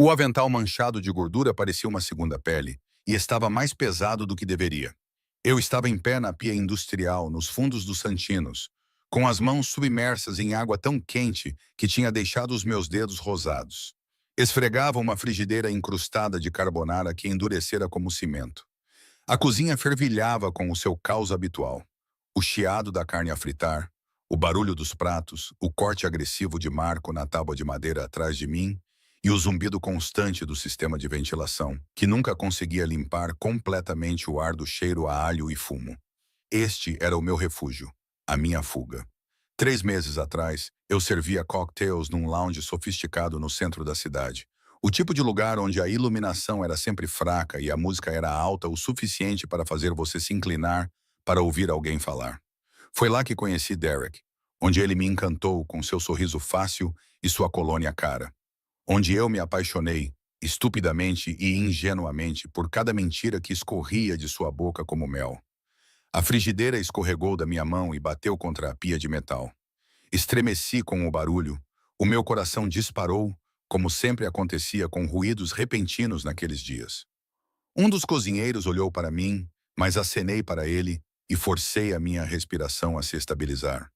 O avental manchado de gordura parecia uma segunda pele e estava mais pesado do que deveria. Eu estava em pé na pia industrial, nos fundos dos Santinos, com as mãos submersas em água tão quente que tinha deixado os meus dedos rosados. Esfregava uma frigideira incrustada de carbonara que endurecera como cimento. A cozinha fervilhava com o seu caos habitual. O chiado da carne a fritar, o barulho dos pratos, o corte agressivo de Marco na tábua de madeira atrás de mim e o zumbido constante do sistema de ventilação, que nunca conseguia limpar completamente o ar do cheiro a alho e fumo. Este era o meu refúgio, a minha fuga. 3 meses atrás, eu servia cocktails num lounge sofisticado no centro da cidade. O tipo de lugar onde a iluminação era sempre fraca e a música era alta o suficiente para fazer você se inclinar para ouvir alguém falar. Foi lá que conheci Derek, onde ele me encantou com seu sorriso fácil e sua colônia cara. Onde eu me apaixonei, estupidamente e ingenuamente, por cada mentira que escorria de sua boca como mel. A frigideira escorregou da minha mão e bateu contra a pia de metal. Estremeci com o barulho. O meu coração disparou, como sempre acontecia com ruídos repentinos naqueles dias. Um dos cozinheiros olhou para mim, mas acenei para ele e forcei a minha respiração a se estabilizar.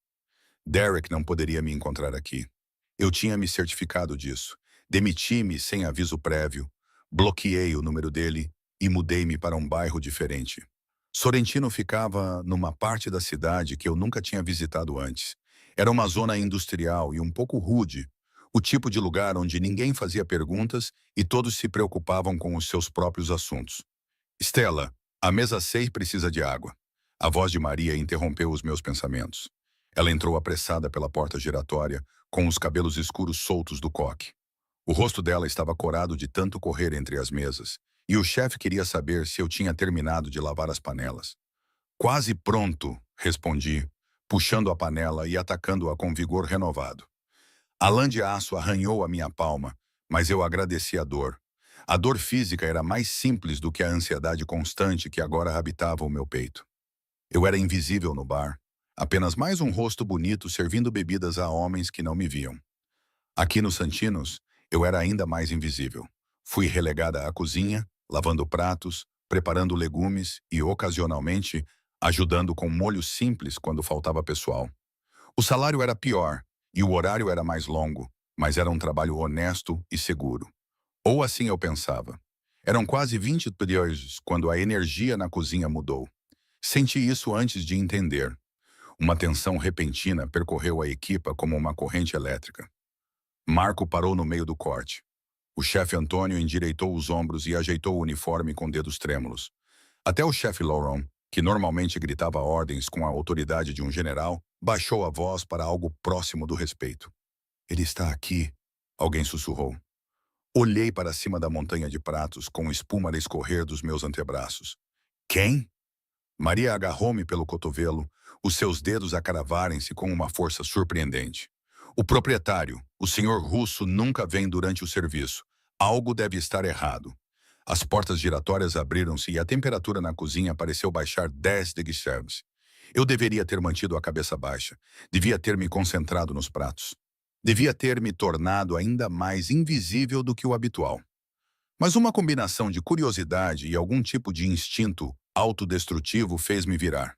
Derek não poderia me encontrar aqui. Eu tinha me certificado disso. Demiti-me sem aviso prévio, bloqueei o número dele e mudei-me para um bairro diferente. Sorrentino ficava numa parte da cidade que eu nunca tinha visitado antes. Era uma zona industrial e um pouco rude, o tipo de lugar onde ninguém fazia perguntas e todos se preocupavam com os seus próprios assuntos. Stella, a mesa 6 precisa de água. A voz de Maria interrompeu os meus pensamentos. Ela entrou apressada pela porta giratória, com os cabelos escuros soltos do coque. O rosto dela estava corado de tanto correr entre as mesas, e o chefe queria saber se eu tinha terminado de lavar as panelas. Quase pronto, respondi, puxando a panela e atacando-a com vigor renovado. A lã de aço arranhou a minha palma, mas eu agradeci a dor. A dor física era mais simples do que a ansiedade constante que agora habitava o meu peito. Eu era invisível no bar, apenas mais um rosto bonito servindo bebidas a homens que não me viam. Aqui nos Santinos, eu era ainda mais invisível. Fui relegada à cozinha, lavando pratos, preparando legumes e, ocasionalmente, ajudando com molho simples quando faltava pessoal. O salário era pior e o horário era mais longo, mas era um trabalho honesto e seguro. Ou assim eu pensava. Eram quase 20 dias quando a energia na cozinha mudou. Senti isso antes de entender. Uma tensão repentina percorreu a equipa como uma corrente elétrica. Marco parou no meio do corte. O chefe Antônio endireitou os ombros e ajeitou o uniforme com dedos trêmulos. Até o chefe Laurent, que normalmente gritava ordens com a autoridade de um general, baixou a voz para algo próximo do respeito. "Ele está aqui", alguém sussurrou. Olhei para cima da montanha de pratos com espuma a escorrer dos meus antebraços. "Quem?" Maria agarrou-me pelo cotovelo, os seus dedos a cravarem-se com uma força surpreendente. "O proprietário, o senhor Russo, nunca vem durante o serviço. Algo deve estar errado." As portas giratórias abriram-se e a temperatura na cozinha pareceu baixar 10 degrees. Eu deveria ter mantido a cabeça baixa. Devia ter me concentrado nos pratos. Devia ter me tornado ainda mais invisível do que o habitual. Mas uma combinação de curiosidade e algum tipo de instinto autodestrutivo fez-me virar.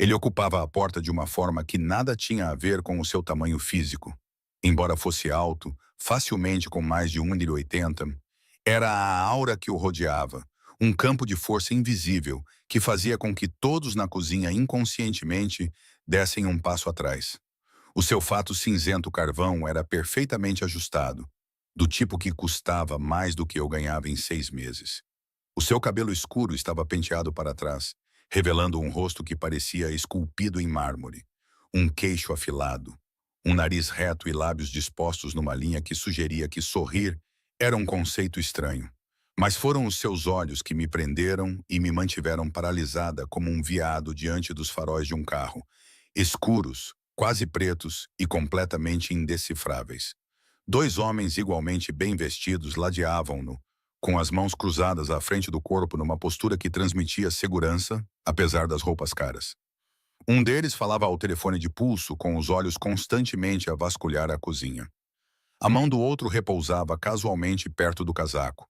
Ele ocupava a porta de uma forma que nada tinha a ver com o seu tamanho físico. Embora fosse alto, facilmente com mais de 1,80 m, era a aura que o rodeava, um campo de força invisível que fazia com que todos na cozinha inconscientemente dessem um passo atrás. O seu fato cinzento carvão era perfeitamente ajustado, do tipo que custava mais do que eu ganhava em 6 meses. O seu cabelo escuro estava penteado para trás, revelando um rosto que parecia esculpido em mármore, um queixo afilado, um nariz reto e lábios dispostos numa linha que sugeria que sorrir era um conceito estranho. Mas foram os seus olhos que me prenderam e me mantiveram paralisada como um veado diante dos faróis de um carro, escuros, quase pretos e completamente indecifráveis. 2 homens igualmente bem vestidos ladeavam-no, com as mãos cruzadas à frente do corpo numa postura que transmitia segurança, apesar das roupas caras. Um deles falava ao telefone de pulso com os olhos constantemente a vasculhar a cozinha. A mão do outro repousava casualmente perto do casaco.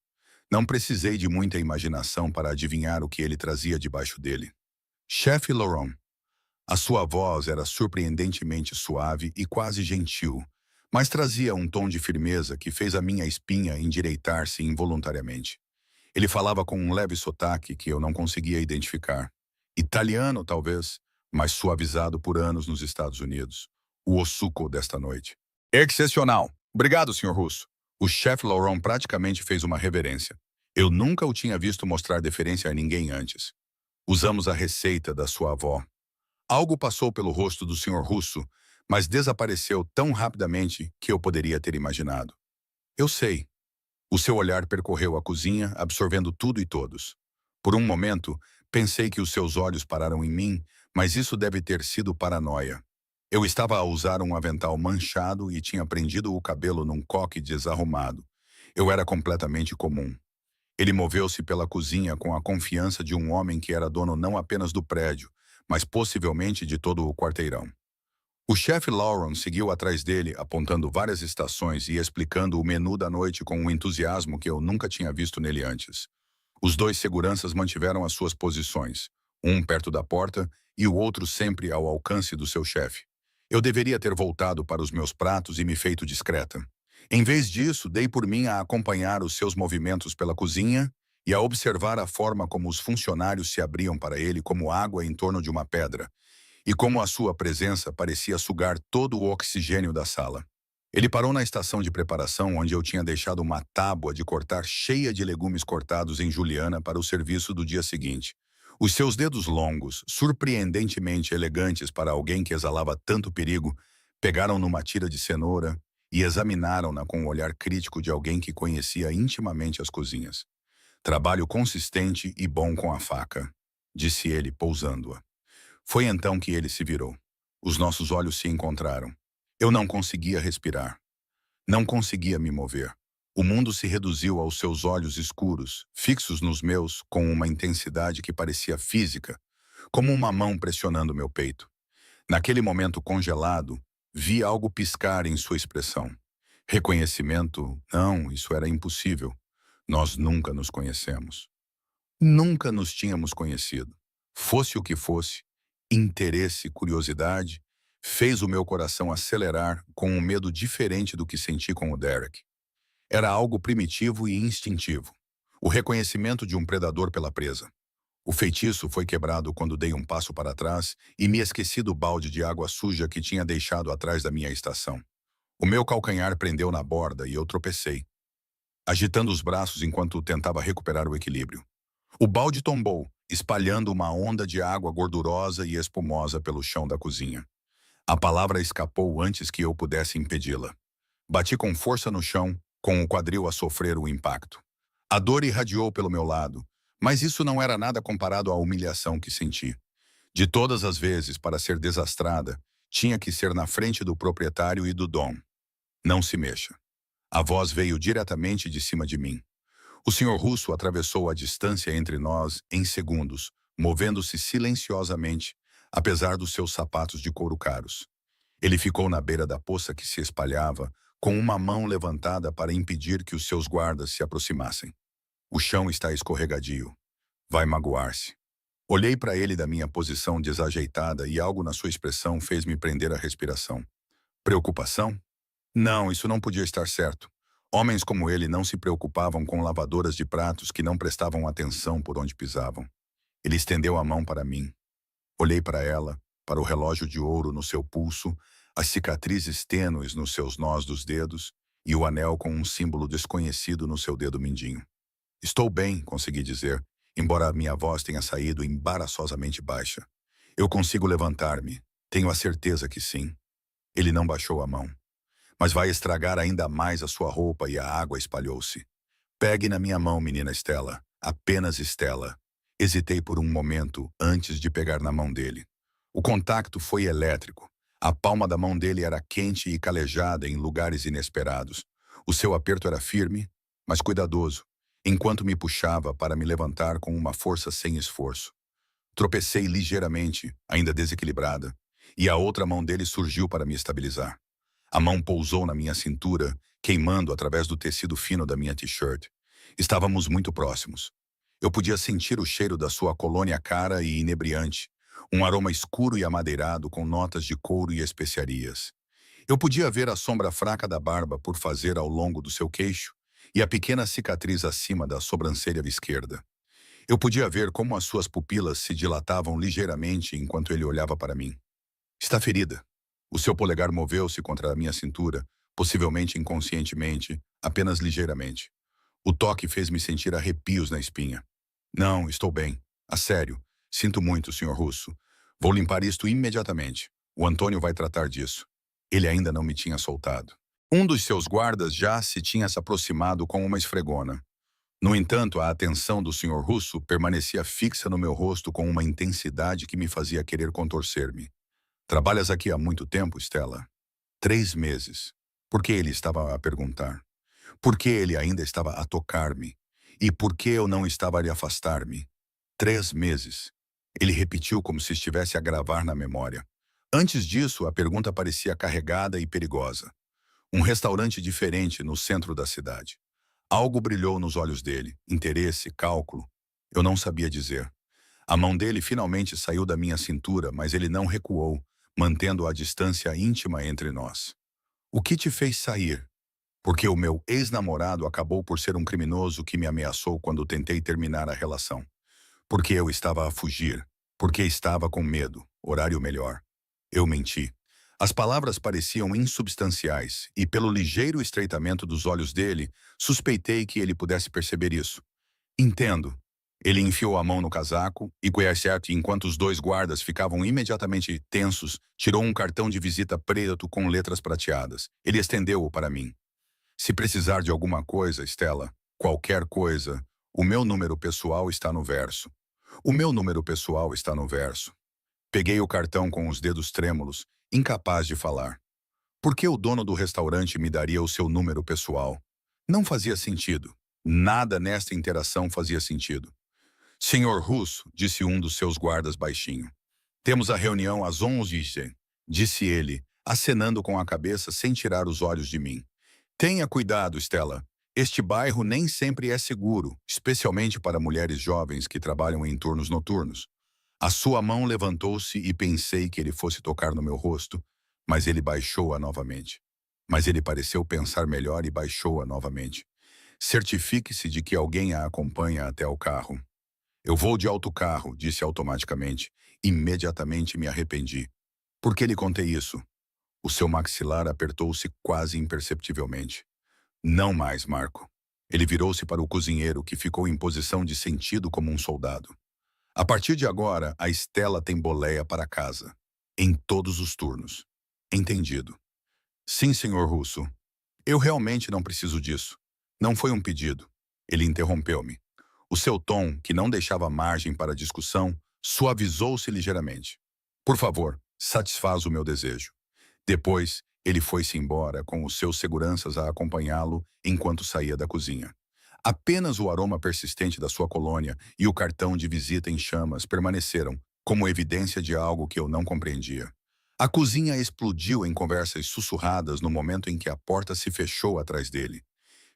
Não precisei de muita imaginação para adivinhar o que ele trazia debaixo dele. Chefe Laurent. A sua voz era surpreendentemente suave e quase gentil, mas trazia um tom de firmeza que fez a minha espinha endireitar-se involuntariamente. Ele falava com um leve sotaque que eu não conseguia identificar. Italiano, talvez, mas suavizado por anos nos Estados Unidos. O ossuco desta noite. Excepcional. Obrigado, Sr. Russo. O chefe Laurent praticamente fez uma reverência. Eu nunca o tinha visto mostrar deferência a ninguém antes. Usamos a receita da sua avó. Algo passou pelo rosto do Sr. Russo, mas desapareceu tão rapidamente que eu poderia ter imaginado. Eu sei. O seu olhar percorreu a cozinha, absorvendo tudo e todos. Por um momento, pensei que os seus olhos pararam em mim, mas isso deve ter sido paranoia. Eu estava a usar um avental manchado e tinha prendido o cabelo num coque desarrumado. Eu era completamente comum. Ele moveu-se pela cozinha com a confiança de um homem que era dono não apenas do prédio, mas possivelmente de todo o quarteirão. O chefe Laurent seguiu atrás dele, apontando várias estações e explicando o menu da noite com um entusiasmo que eu nunca tinha visto nele antes. Os dois seguranças mantiveram as suas posições, um perto da porta e o outro sempre ao alcance do seu chefe. Eu deveria ter voltado para os meus pratos e me feito discreta. Em vez disso, dei por mim a acompanhar os seus movimentos pela cozinha e a observar a forma como os funcionários se abriam para ele como água em torno de uma pedra, e como a sua presença parecia sugar todo o oxigênio da sala. Ele parou na estação de preparação onde eu tinha deixado uma tábua de cortar cheia de legumes cortados em juliana para o serviço do dia seguinte. Os seus dedos longos, surpreendentemente elegantes para alguém que exalava tanto perigo, pegaram numa tira de cenoura e examinaram-na com o olhar crítico de alguém que conhecia intimamente as cozinhas. Trabalho consistente e bom com a faca, disse ele, pousando-a. Foi então que ele se virou. Os nossos olhos se encontraram. Eu não conseguia respirar. Não conseguia me mover. O mundo se reduziu aos seus olhos escuros, fixos nos meus com uma intensidade que parecia física, como uma mão pressionando meu peito. Naquele momento congelado, vi algo piscar em sua expressão. Reconhecimento? Não, isso era impossível. Nós nunca nos conhecemos. Nunca nos tínhamos conhecido. Fosse o que fosse, interesse, curiosidade, fez o meu coração acelerar com um medo diferente do que senti com o Derek. Era algo primitivo e instintivo. O reconhecimento de um predador pela presa. O feitiço foi quebrado quando dei um passo para trás e me esqueci do balde de água suja que tinha deixado atrás da minha estação. O meu calcanhar prendeu na borda e eu tropecei, agitando os braços enquanto tentava recuperar o equilíbrio. O balde tombou, espalhando uma onda de água gordurosa e espumosa pelo chão da cozinha. A palavra escapou antes que eu pudesse impedi-la. Bati com força no chão, com o quadril a sofrer o impacto. A dor irradiou pelo meu lado, mas isso não era nada comparado à humilhação que senti. De todas as vezes, para ser desastrada, tinha que ser na frente do proprietário e do Dom. Não se mexa. A voz veio diretamente de cima de mim. O senhor Russo atravessou a distância entre nós em segundos, movendo-se silenciosamente, apesar dos seus sapatos de couro caros. Ele ficou na beira da poça que se espalhava, com uma mão levantada para impedir que os seus guardas se aproximassem. O chão está escorregadio. Vai magoar-se. Olhei para ele da minha posição desajeitada e algo na sua expressão fez-me prender a respiração. Preocupação? Não, isso não podia estar certo. Homens como ele não se preocupavam com lavadoras de pratos que não prestavam atenção por onde pisavam. Ele estendeu a mão para mim. Olhei para ela, para o relógio de ouro no seu pulso, as cicatrizes tênues nos seus nós dos dedos e o anel com um símbolo desconhecido no seu dedo mindinho. Estou bem, consegui dizer, embora a minha voz tenha saído embaraçosamente baixa. Eu consigo levantar-me. Tenho a certeza que sim. Ele não baixou a mão. Mas vai estragar ainda mais a sua roupa e a água espalhou-se. Pegue na minha mão, menina Estela. Apenas Estela. Hesitei por um momento antes de pegar na mão dele. O contato foi elétrico. A palma da mão dele era quente e calejada em lugares inesperados. O seu aperto era firme, mas cuidadoso, enquanto me puxava para me levantar com uma força sem esforço. Tropecei ligeiramente, ainda desequilibrada, e a outra mão dele surgiu para me estabilizar. A mão pousou na minha cintura queimando através do tecido fino da minha t-shirt. Estávamos muito próximos. Eu podia sentir o cheiro da sua colônia cara e inebriante, um aroma escuro e amadeirado com notas de couro e especiarias. Eu podia ver a sombra fraca da barba por fazer ao longo do seu queixo e a pequena cicatriz acima da sobrancelha esquerda. Eu podia ver como as suas pupilas se dilatavam ligeiramente enquanto ele olhava para mim. Está ferida. O seu polegar moveu-se contra a minha cintura, possivelmente inconscientemente, apenas ligeiramente. O toque fez-me sentir arrepios na espinha. Não, estou bem. A sério. Sinto muito, Sr. Russo. Vou limpar isto imediatamente. O Antônio vai tratar disso. Ele ainda não me tinha soltado. Um dos seus guardas já se aproximado com uma esfregona. No entanto, a atenção do Sr. Russo permanecia fixa no meu rosto com uma intensidade que me fazia querer contorcer-me. Trabalhas aqui há muito tempo, Stella? 3 meses. Por que ele estava a perguntar? Por que ele ainda estava a tocar-me? E por que eu não estava a lhe afastar-me? 3 meses. Ele repetiu como se estivesse a gravar na memória. Antes disso, a pergunta parecia carregada e perigosa. Um restaurante diferente no centro da cidade. Algo brilhou nos olhos dele, interesse, cálculo. Eu não sabia dizer. A mão dele finalmente saiu da minha cintura, mas ele não recuou, mantendo a distância íntima entre nós. O que te fez sair? Porque o meu ex-namorado acabou por ser um criminoso que me ameaçou quando tentei terminar a relação. Porque eu estava a fugir. Porque estava com medo. Horário melhor. Eu menti. As palavras pareciam insubstanciais, e pelo ligeiro estreitamento dos olhos dele, suspeitei que ele pudesse perceber isso. Entendo. Ele enfiou a mão no casaco e, enquanto os dois guardas ficavam imediatamente tensos, tirou um cartão de visita preto com letras prateadas. Ele estendeu-o para mim. Se precisar de alguma coisa, Stella, qualquer coisa, o meu número pessoal está no verso. O meu número pessoal está no verso. Peguei o cartão com os dedos trêmulos, incapaz de falar. Por que o dono do restaurante me daria o seu número pessoal? Não fazia sentido. Nada nesta interação fazia sentido. Senhor Russo, disse um dos seus guardas baixinho. Temos a reunião às 11h, disse ele, acenando com a cabeça sem tirar os olhos de mim. Tenha cuidado, Stella. Este bairro nem sempre é seguro, especialmente para mulheres jovens que trabalham em turnos noturnos. A sua mão levantou-se e pensei que ele fosse tocar no meu rosto, mas ele baixou-a novamente. Mas ele pareceu pensar melhor e baixou-a novamente. Certifique-se de que alguém a acompanha até o carro. Eu vou de autocarro, disse automaticamente. Imediatamente me arrependi. Por que lhe contei isso? O seu maxilar apertou-se quase imperceptivelmente. Não mais, Marco. Ele virou-se para o cozinheiro, que ficou em posição de sentido como um soldado. A partir de agora, a Stella tem boleia para casa. Em todos os turnos. Entendido. Sim, senhor Russo. Eu realmente não preciso disso. Não foi um pedido. Ele interrompeu-me. O seu tom, que não deixava margem para discussão, suavizou-se ligeiramente. Por favor, satisfaz o meu desejo. Depois, ele foi-se embora, com os seus seguranças a acompanhá-lo enquanto saía da cozinha. Apenas o aroma persistente da sua colônia e o cartão de visita em chamas permaneceram, como evidência de algo que eu não compreendia. A cozinha explodiu em conversas sussurradas no momento em que a porta se fechou atrás dele.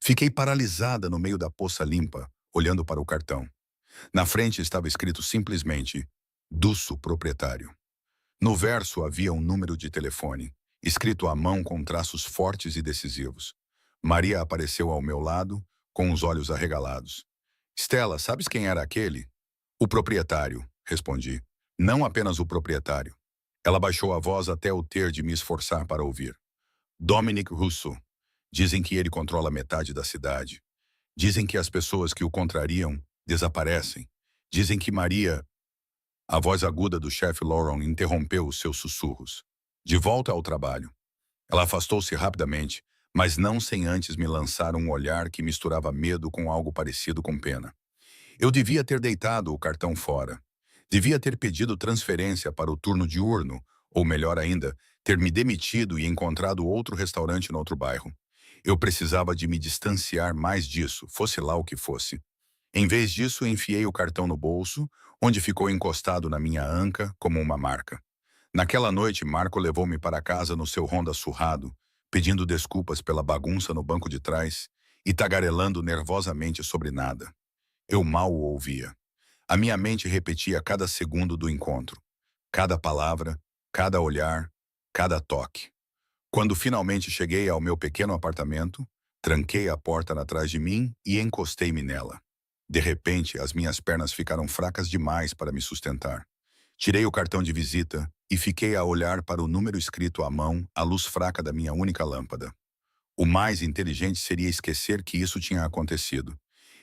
Fiquei paralisada no meio da poça limpa, olhando para o cartão. Na frente estava escrito simplesmente, Dusso Proprietário. No verso havia um número de telefone, escrito à mão com traços fortes e decisivos. Maria apareceu ao meu lado, com os olhos arregalados. Stella, sabes quem era aquele? O proprietário, respondi. Não apenas o proprietário. Ela baixou a voz até eu ter de me esforçar para ouvir. Dominic Russo. Dizem que ele controla metade da cidade. Dizem que as pessoas que o contrariam desaparecem. Dizem que Maria... A voz aguda do chefe Lauren interrompeu os seus sussurros. De volta ao trabalho. Ela afastou-se rapidamente, mas não sem antes me lançar um olhar que misturava medo com algo parecido com pena. Eu devia ter deitado o cartão fora. Devia ter pedido transferência para o turno diurno, ou melhor ainda, ter me demitido e encontrado outro restaurante no outro bairro. Eu precisava de me distanciar mais disso, fosse lá o que fosse. Em vez disso, enfiei o cartão no bolso, onde ficou encostado na minha anca como uma marca. Naquela noite, Marco levou-me para casa no seu Honda surrado, pedindo desculpas pela bagunça no banco de trás e tagarelando nervosamente sobre nada. Eu mal o ouvia. A minha mente repetia cada segundo do encontro, cada palavra, cada olhar, cada toque. Quando finalmente cheguei ao meu pequeno apartamento, tranquei a porta atrás de mim e encostei-me nela. De repente, as minhas pernas ficaram fracas demais para me sustentar. Tirei o cartão de visita e fiquei a olhar para o número escrito à mão, à luz fraca da minha única lâmpada. O mais inteligente seria esquecer que isso tinha acontecido.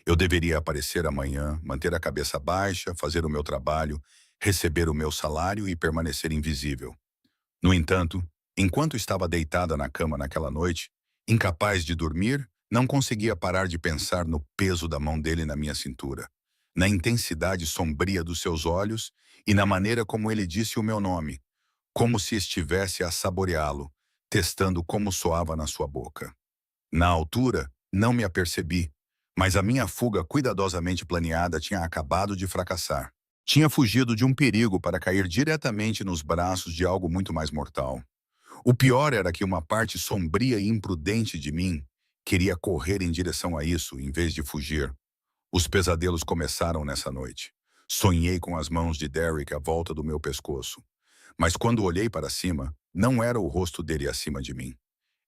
Eu deveria aparecer amanhã, manter a cabeça baixa, fazer o meu trabalho, receber o meu salário e permanecer invisível. No entanto, enquanto estava deitada na cama naquela noite, incapaz de dormir, não conseguia parar de pensar no peso da mão dele na minha cintura, na intensidade sombria dos seus olhos e na maneira como ele disse o meu nome, como se estivesse a saboreá-lo, testando como soava na sua boca. Na altura, não me apercebi, mas a minha fuga cuidadosamente planeada tinha acabado de fracassar. Tinha fugido de um perigo para cair diretamente nos braços de algo muito mais mortal. O pior era que uma parte sombria e imprudente de mim queria correr em direção a isso, em vez de fugir. Os pesadelos começaram nessa noite. Sonhei com as mãos de Derek à volta do meu pescoço. Mas quando olhei para cima, não era o rosto dele acima de mim.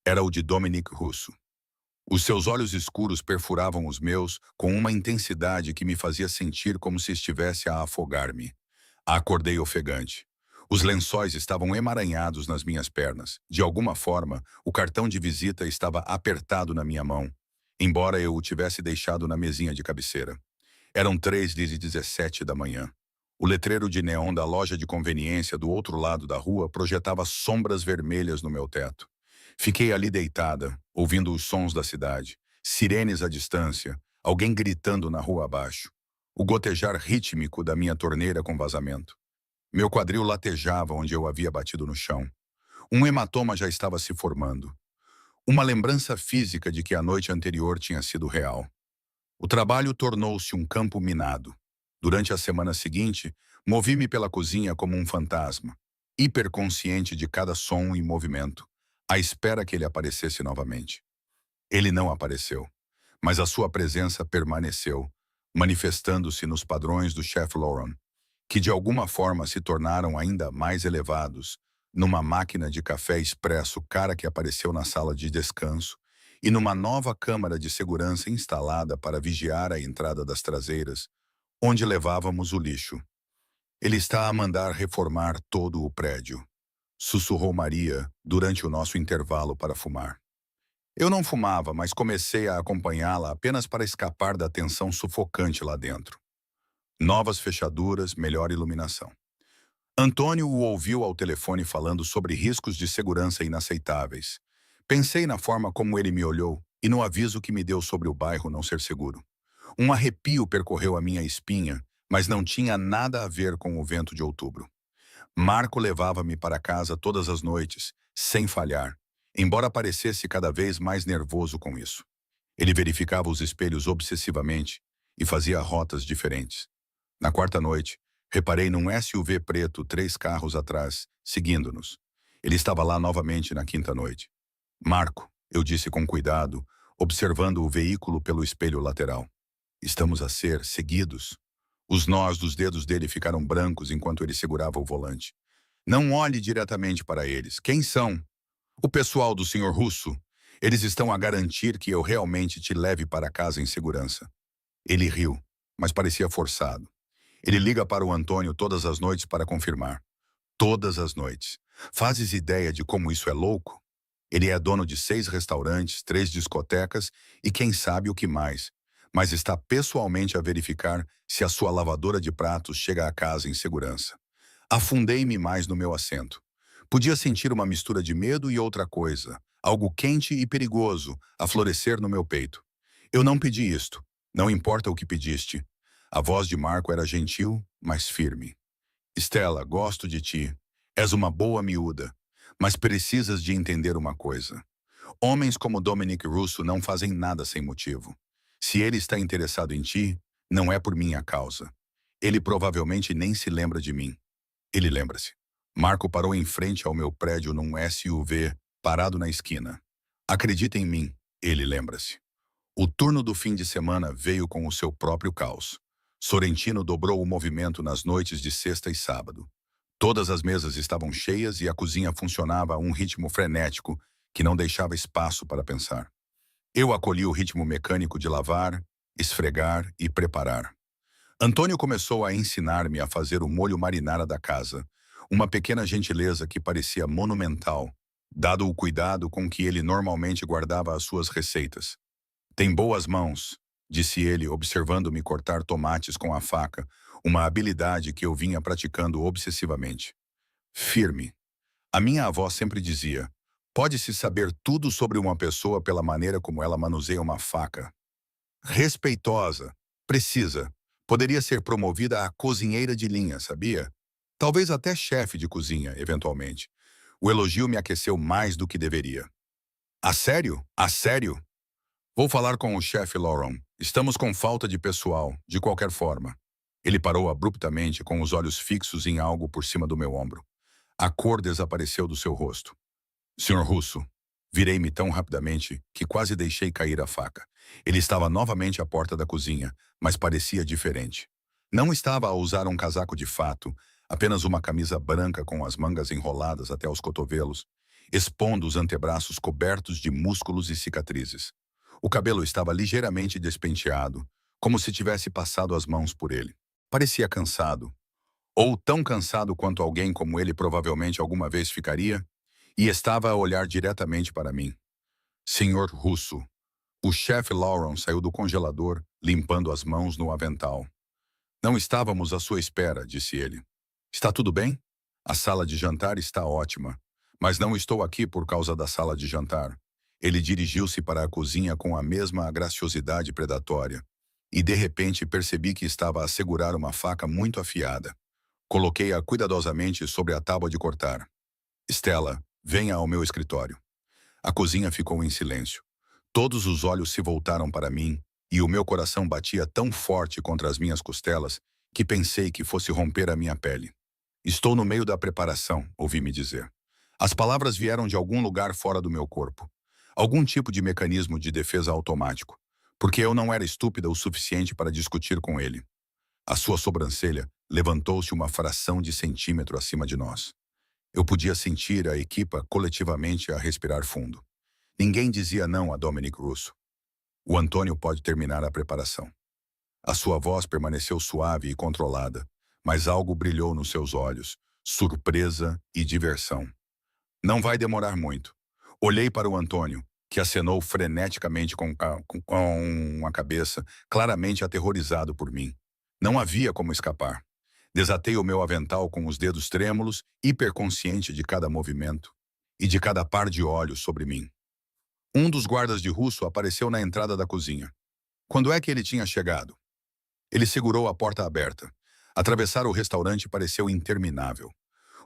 Era o de Dominic Russo. Os seus olhos escuros perfuravam os meus com uma intensidade que me fazia sentir como se estivesse a afogar-me. Acordei ofegante. Os lençóis estavam emaranhados nas minhas pernas. De alguma forma, o cartão de visita estava apertado na minha mão, embora eu o tivesse deixado na mesinha de cabeceira. Eram 3h17 da manhã. O letreiro de neon da loja de conveniência do outro lado da rua projetava sombras vermelhas no meu teto. Fiquei ali deitada, ouvindo os sons da cidade, sirenes à distância, alguém gritando na rua abaixo, o gotejar rítmico da minha torneira com vazamento. Meu quadril latejava onde eu havia batido no chão. Um hematoma já estava se formando. Uma lembrança física de que a noite anterior tinha sido real. O trabalho tornou-se um campo minado. Durante a semana seguinte, movi-me pela cozinha como um fantasma, hiperconsciente de cada som e movimento, à espera que ele aparecesse novamente. Ele não apareceu, mas a sua presença permaneceu, manifestando-se nos padrões do Chef Lauren, que de alguma forma se tornaram ainda mais elevados, numa máquina de café expresso cara que apareceu na sala de descanso e numa nova câmara de segurança instalada para vigiar a entrada das traseiras, onde levávamos o lixo. Ele está a mandar reformar todo o prédio, sussurrou Maria durante o nosso intervalo para fumar. Eu não fumava, mas comecei a acompanhá-la apenas para escapar da tensão sufocante lá dentro. Novas fechaduras, melhor iluminação. Antônio o ouviu ao telefone falando sobre riscos de segurança inaceitáveis. Pensei na forma como ele me olhou e no aviso que me deu sobre o bairro não ser seguro. Um arrepio percorreu a minha espinha, mas não tinha nada a ver com o vento de outubro. Marco levava-me para casa todas as noites, sem falhar, embora parecesse cada vez mais nervoso com isso. Ele verificava os espelhos obsessivamente e fazia rotas diferentes. Na quarta noite, reparei num SUV preto 3 carros atrás, seguindo-nos. Ele estava lá novamente na quinta noite. Marco, eu disse com cuidado, observando o veículo pelo espelho lateral. Estamos a ser seguidos. Os nós dos dedos dele ficaram brancos enquanto ele segurava o volante. Não olhe diretamente para eles. Quem são? O pessoal do Sr. Russo. Eles estão a garantir que eu realmente te leve para casa em segurança. Ele riu, mas parecia forçado. Ele liga para o Antônio todas as noites para confirmar. Todas as noites. Fazes ideia de como isso é louco? Ele é dono de 6 restaurantes, 3 discotecas e quem sabe o que mais, mas está pessoalmente a verificar se a sua lavadora de pratos chega a casa em segurança. Afundei-me mais no meu assento. Podia sentir uma mistura de medo e outra coisa, algo quente e perigoso, a florescer no meu peito. Eu não pedi isto. Não importa o que pediste. A voz de Marco era gentil, mas firme. Stella, gosto de ti. És uma boa miúda. Mas precisas de entender uma coisa. Homens como Dominic Russo não fazem nada sem motivo. Se ele está interessado em ti, não é por minha causa. Ele provavelmente nem se lembra de mim. Ele lembra-se. Marco parou em frente ao meu prédio num SUV, parado na esquina. Acredita em mim, ele lembra-se. O turno do fim de semana veio com o seu próprio caos. Sorrentino dobrou o movimento nas noites de sexta e sábado. Todas as mesas estavam cheias e a cozinha funcionava a um ritmo frenético que não deixava espaço para pensar. Eu acolhi o ritmo mecânico de lavar, esfregar e preparar. Antônio começou a ensinar-me a fazer o molho marinara da casa, uma pequena gentileza que parecia monumental, dado o cuidado com que ele normalmente guardava as suas receitas. Tem boas mãos, disse ele, observando-me cortar tomates com a faca, uma habilidade que eu vinha praticando obsessivamente. Firme. A minha avó sempre dizia: pode-se saber tudo sobre uma pessoa pela maneira como ela manuseia uma faca. Respeitosa, precisa. Poderia ser promovida a cozinheira de linha, sabia? Talvez até chefe de cozinha, eventualmente. O elogio me aqueceu mais do que deveria. A sério? A sério? Vou falar com o chefe Lauren. Estamos com falta de pessoal, de qualquer forma. Ele parou abruptamente, com os olhos fixos em algo por cima do meu ombro. A cor desapareceu do seu rosto. Senhor Russo, virei-me tão rapidamente que quase deixei cair a faca. Ele estava novamente à porta da cozinha, mas parecia diferente. Não estava a usar um casaco de fato, apenas uma camisa branca com as mangas enroladas até os cotovelos, expondo os antebraços cobertos de músculos e cicatrizes. O cabelo estava ligeiramente despenteado, como se tivesse passado as mãos por ele. Parecia cansado, ou tão cansado quanto alguém como ele provavelmente alguma vez ficaria, e estava a olhar diretamente para mim. Senhor Russo. O chefe Lauren saiu do congelador, limpando as mãos no avental. Não estávamos à sua espera, disse ele. Está tudo bem? A sala de jantar está ótima, mas não estou aqui por causa da sala de jantar. Ele dirigiu-se para a cozinha com a mesma graciosidade predatória, e de repente percebi que estava a segurar uma faca muito afiada. Coloquei-a cuidadosamente sobre a tábua de cortar. Stella, venha ao meu escritório. A cozinha ficou em silêncio. Todos os olhos se voltaram para mim, e o meu coração batia tão forte contra as minhas costelas que pensei que fosse romper a minha pele. Estou no meio da preparação, ouvi-me dizer. As palavras vieram de algum lugar fora do meu corpo. Algum tipo de mecanismo de defesa automático, porque eu não era estúpida o suficiente para discutir com ele. A sua sobrancelha levantou-se uma fração de centímetro acima de nós. Eu podia sentir a equipa coletivamente a respirar fundo. Ninguém dizia não a Dominic Russo. O Antônio pode terminar a preparação. A sua voz permaneceu suave e controlada, mas algo brilhou nos seus olhos, surpresa e diversão. Não vai demorar muito. Olhei para o Antônio, que acenou freneticamente com a cabeça, claramente aterrorizado por mim. Não havia como escapar. Desatei o meu avental com os dedos trêmulos, hiperconsciente de cada movimento e de cada par de olhos sobre mim. Um dos guardas de Russo apareceu na entrada da cozinha. Quando é que ele tinha chegado? Ele segurou a porta aberta. Atravessar o restaurante pareceu interminável.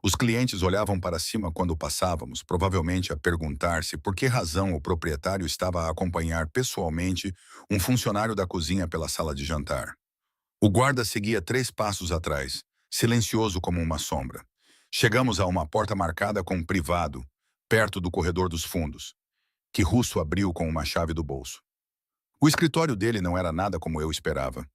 Os clientes olhavam para cima quando passávamos, provavelmente a perguntar-se por que razão o proprietário estava a acompanhar pessoalmente um funcionário da cozinha pela sala de jantar. O guarda seguia 3 passos atrás, silencioso como uma sombra. Chegamos a uma porta marcada com privado, perto do corredor dos fundos, que Russo abriu com uma chave do bolso. O escritório dele não era nada como eu esperava.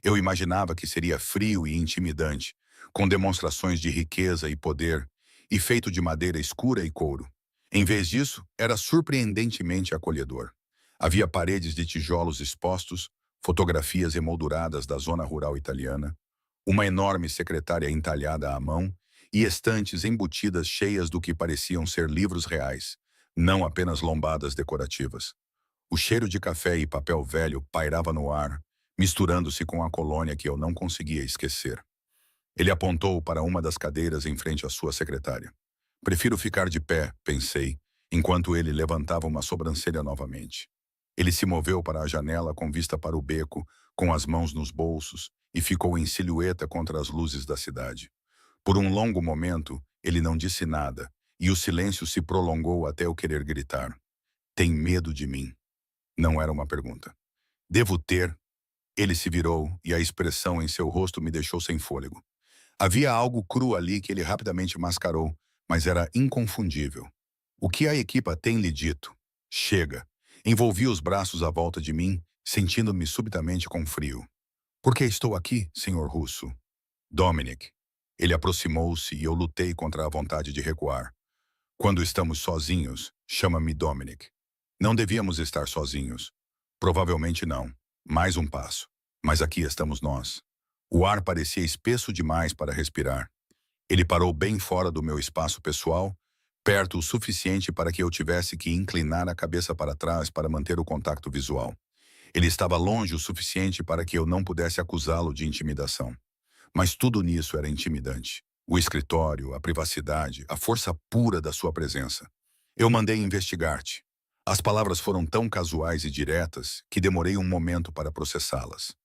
Eu imaginava que seria frio e intimidante, com demonstrações de riqueza e poder, e feito de madeira escura e couro. Em vez disso, era surpreendentemente acolhedor. Havia paredes de tijolos expostos, fotografias emolduradas da zona rural italiana, uma enorme secretária entalhada à mão e estantes embutidas cheias do que pareciam ser livros reais, não apenas lombadas decorativas. O cheiro de café e papel velho pairava no ar, misturando-se com a colônia que eu não conseguia esquecer. Ele apontou para uma das cadeiras em frente à sua secretária. Prefiro ficar de pé, pensei, enquanto ele levantava uma sobrancelha novamente. Ele se moveu para a janela com vista para o beco, com as mãos nos bolsos, e ficou em silhueta contra as luzes da cidade. Por um longo momento, ele não disse nada, e o silêncio se prolongou até eu querer gritar. Tem medo de mim? Não era uma pergunta. Devo ter. Ele se virou, e a expressão em seu rosto me deixou sem fôlego. Havia algo cru ali que ele rapidamente mascarou, mas era inconfundível. O que a equipa tem lhe dito? Chega. Envolvi os braços à volta de mim, sentindo-me subitamente com frio. Por que estou aqui, senhor Russo? Dominic. Ele aproximou-se e eu lutei contra a vontade de recuar. Quando estamos sozinhos, chama-me Dominic. Não devíamos estar sozinhos. Provavelmente não. Mais um passo. Mas aqui estamos nós. O ar parecia espesso demais para respirar. Ele parou bem fora do meu espaço pessoal, perto o suficiente para que eu tivesse que inclinar a cabeça para trás para manter o contato visual. Ele estava longe o suficiente para que eu não pudesse acusá-lo de intimidação. Mas tudo nisso era intimidante. O escritório, a privacidade, a força pura da sua presença. Eu mandei investigar-te. As palavras foram tão casuais e diretas que demorei um momento para processá-las.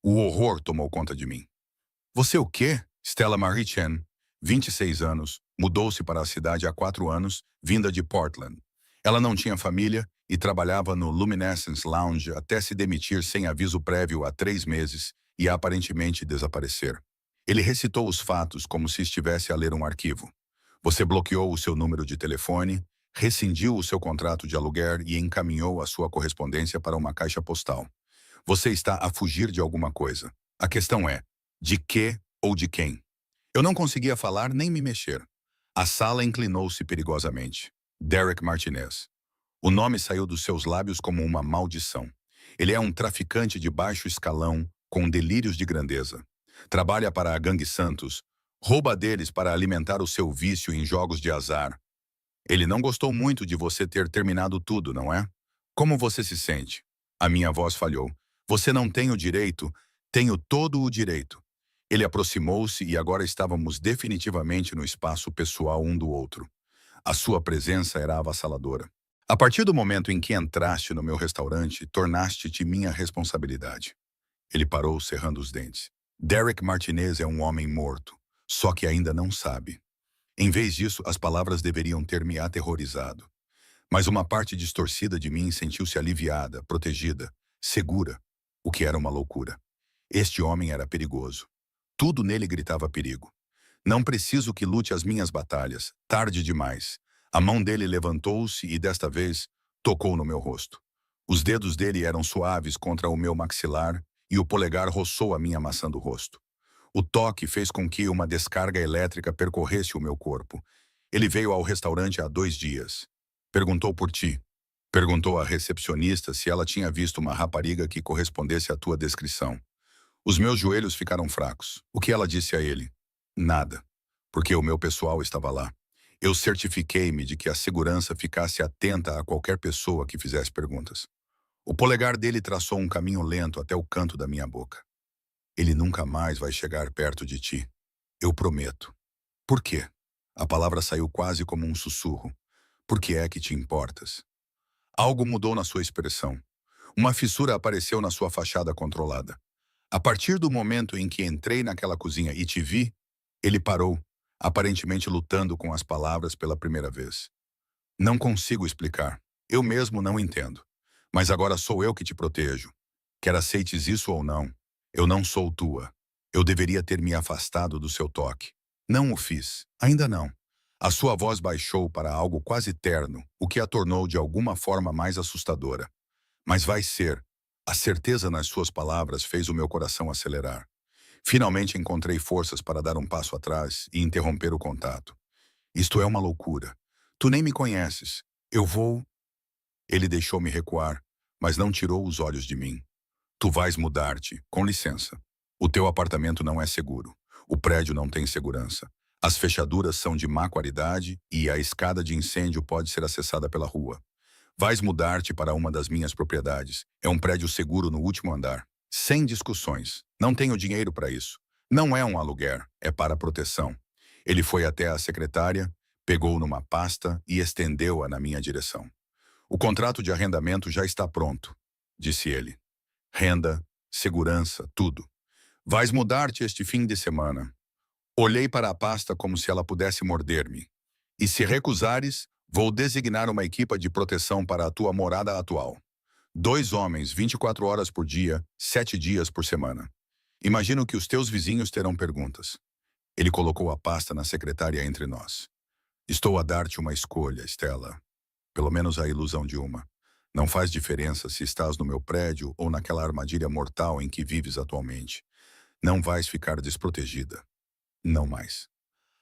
O horror tomou conta de mim. Você o quê? Stella Marie Chen, 26 anos, mudou-se para a cidade há 4 anos, vinda de Portland. Ela não tinha família e trabalhava no Luminescence Lounge até se demitir sem aviso prévio há 3 meses e aparentemente desaparecer. Ele recitou os fatos como se estivesse a ler um arquivo. Você bloqueou o seu número de telefone, rescindiu o seu contrato de aluguer e encaminhou a sua correspondência para uma caixa postal. Você está a fugir de alguma coisa. A questão é, de que ou de quem? Eu não conseguia falar nem me mexer. A sala inclinou-se perigosamente. Derek Martinez. O nome saiu dos seus lábios como uma maldição. Ele é um traficante de baixo escalão, com delírios de grandeza. Trabalha para a Gangue Santos, rouba deles para alimentar o seu vício em jogos de azar. Ele não gostou muito de você ter terminado tudo, não é? Como você se sente? A minha voz falhou. Você não tem o direito, tenho todo o direito. Ele aproximou-se e agora estávamos definitivamente no espaço pessoal um do outro. A sua presença era avassaladora. A partir do momento em que entraste no meu restaurante, tornaste-te minha responsabilidade. Ele parou, cerrando os dentes. Derek Martinez é um homem morto, só que ainda não sabe. Em vez disso, as palavras deveriam ter me aterrorizado. Mas uma parte distorcida de mim sentiu-se aliviada, protegida, segura, o que era uma loucura. Este homem era perigoso. Tudo nele gritava perigo. Não preciso que lute as minhas batalhas. Tarde demais. A mão dele levantou-se e, desta vez, tocou no meu rosto. Os dedos dele eram suaves contra o meu maxilar e o polegar roçou a minha maçã do rosto. O toque fez com que uma descarga elétrica percorresse o meu corpo. Ele veio ao restaurante há 2 dias. Perguntou por ti. Perguntou à recepcionista se ela tinha visto uma rapariga que correspondesse à tua descrição. Os meus joelhos ficaram fracos. O que ela disse a ele? Nada, porque o meu pessoal estava lá. Eu certifiquei-me de que a segurança ficasse atenta a qualquer pessoa que fizesse perguntas. O polegar dele traçou um caminho lento até o canto da minha boca. Ele nunca mais vai chegar perto de ti. Eu prometo. Por quê? A palavra saiu quase como um sussurro. Por que é que te importas? Algo mudou na sua expressão. Uma fissura apareceu na sua fachada controlada. A partir do momento em que entrei naquela cozinha e te vi, ele parou, aparentemente lutando com as palavras pela primeira vez. Não consigo explicar. Eu mesmo não entendo. Mas agora sou eu que te protejo. Quer aceites isso ou não, eu não sou tua. Eu deveria ter me afastado do seu toque. Não o fiz. Ainda não. A sua voz baixou para algo quase terno, o que a tornou de alguma forma mais assustadora. Mas vai ser. A certeza nas suas palavras fez o meu coração acelerar. Finalmente encontrei forças para dar um passo atrás e interromper o contato. Isto é uma loucura. Tu nem me conheces. Eu vou... Ele deixou-me recuar, mas não tirou os olhos de mim. Tu vais mudar-te, com licença. O teu apartamento não é seguro. O prédio não tem segurança. As fechaduras são de má qualidade e a escada de incêndio pode ser acessada pela rua. Vais mudar-te para uma das minhas propriedades. É um prédio seguro no último andar. Sem discussões. Não tenho dinheiro para isso. Não é um aluguer, é para proteção. Ele foi até a secretária, pegou numa pasta e estendeu-a na minha direção. O contrato de arrendamento já está pronto, disse ele. Renda, segurança, tudo. Vais mudar-te este fim de semana. Olhei para a pasta como se ela pudesse morder-me. E se recusares, vou designar uma equipa de proteção para a tua morada atual. 2 homens, 24 horas por dia, 7 dias por semana. Imagino que os teus vizinhos terão perguntas. Ele colocou a pasta na secretária entre nós. Estou a dar-te uma escolha, Stella. Pelo menos a ilusão de uma. Não faz diferença se estás no meu prédio ou naquela armadilha mortal em que vives atualmente. Não vais ficar desprotegida. Não mais.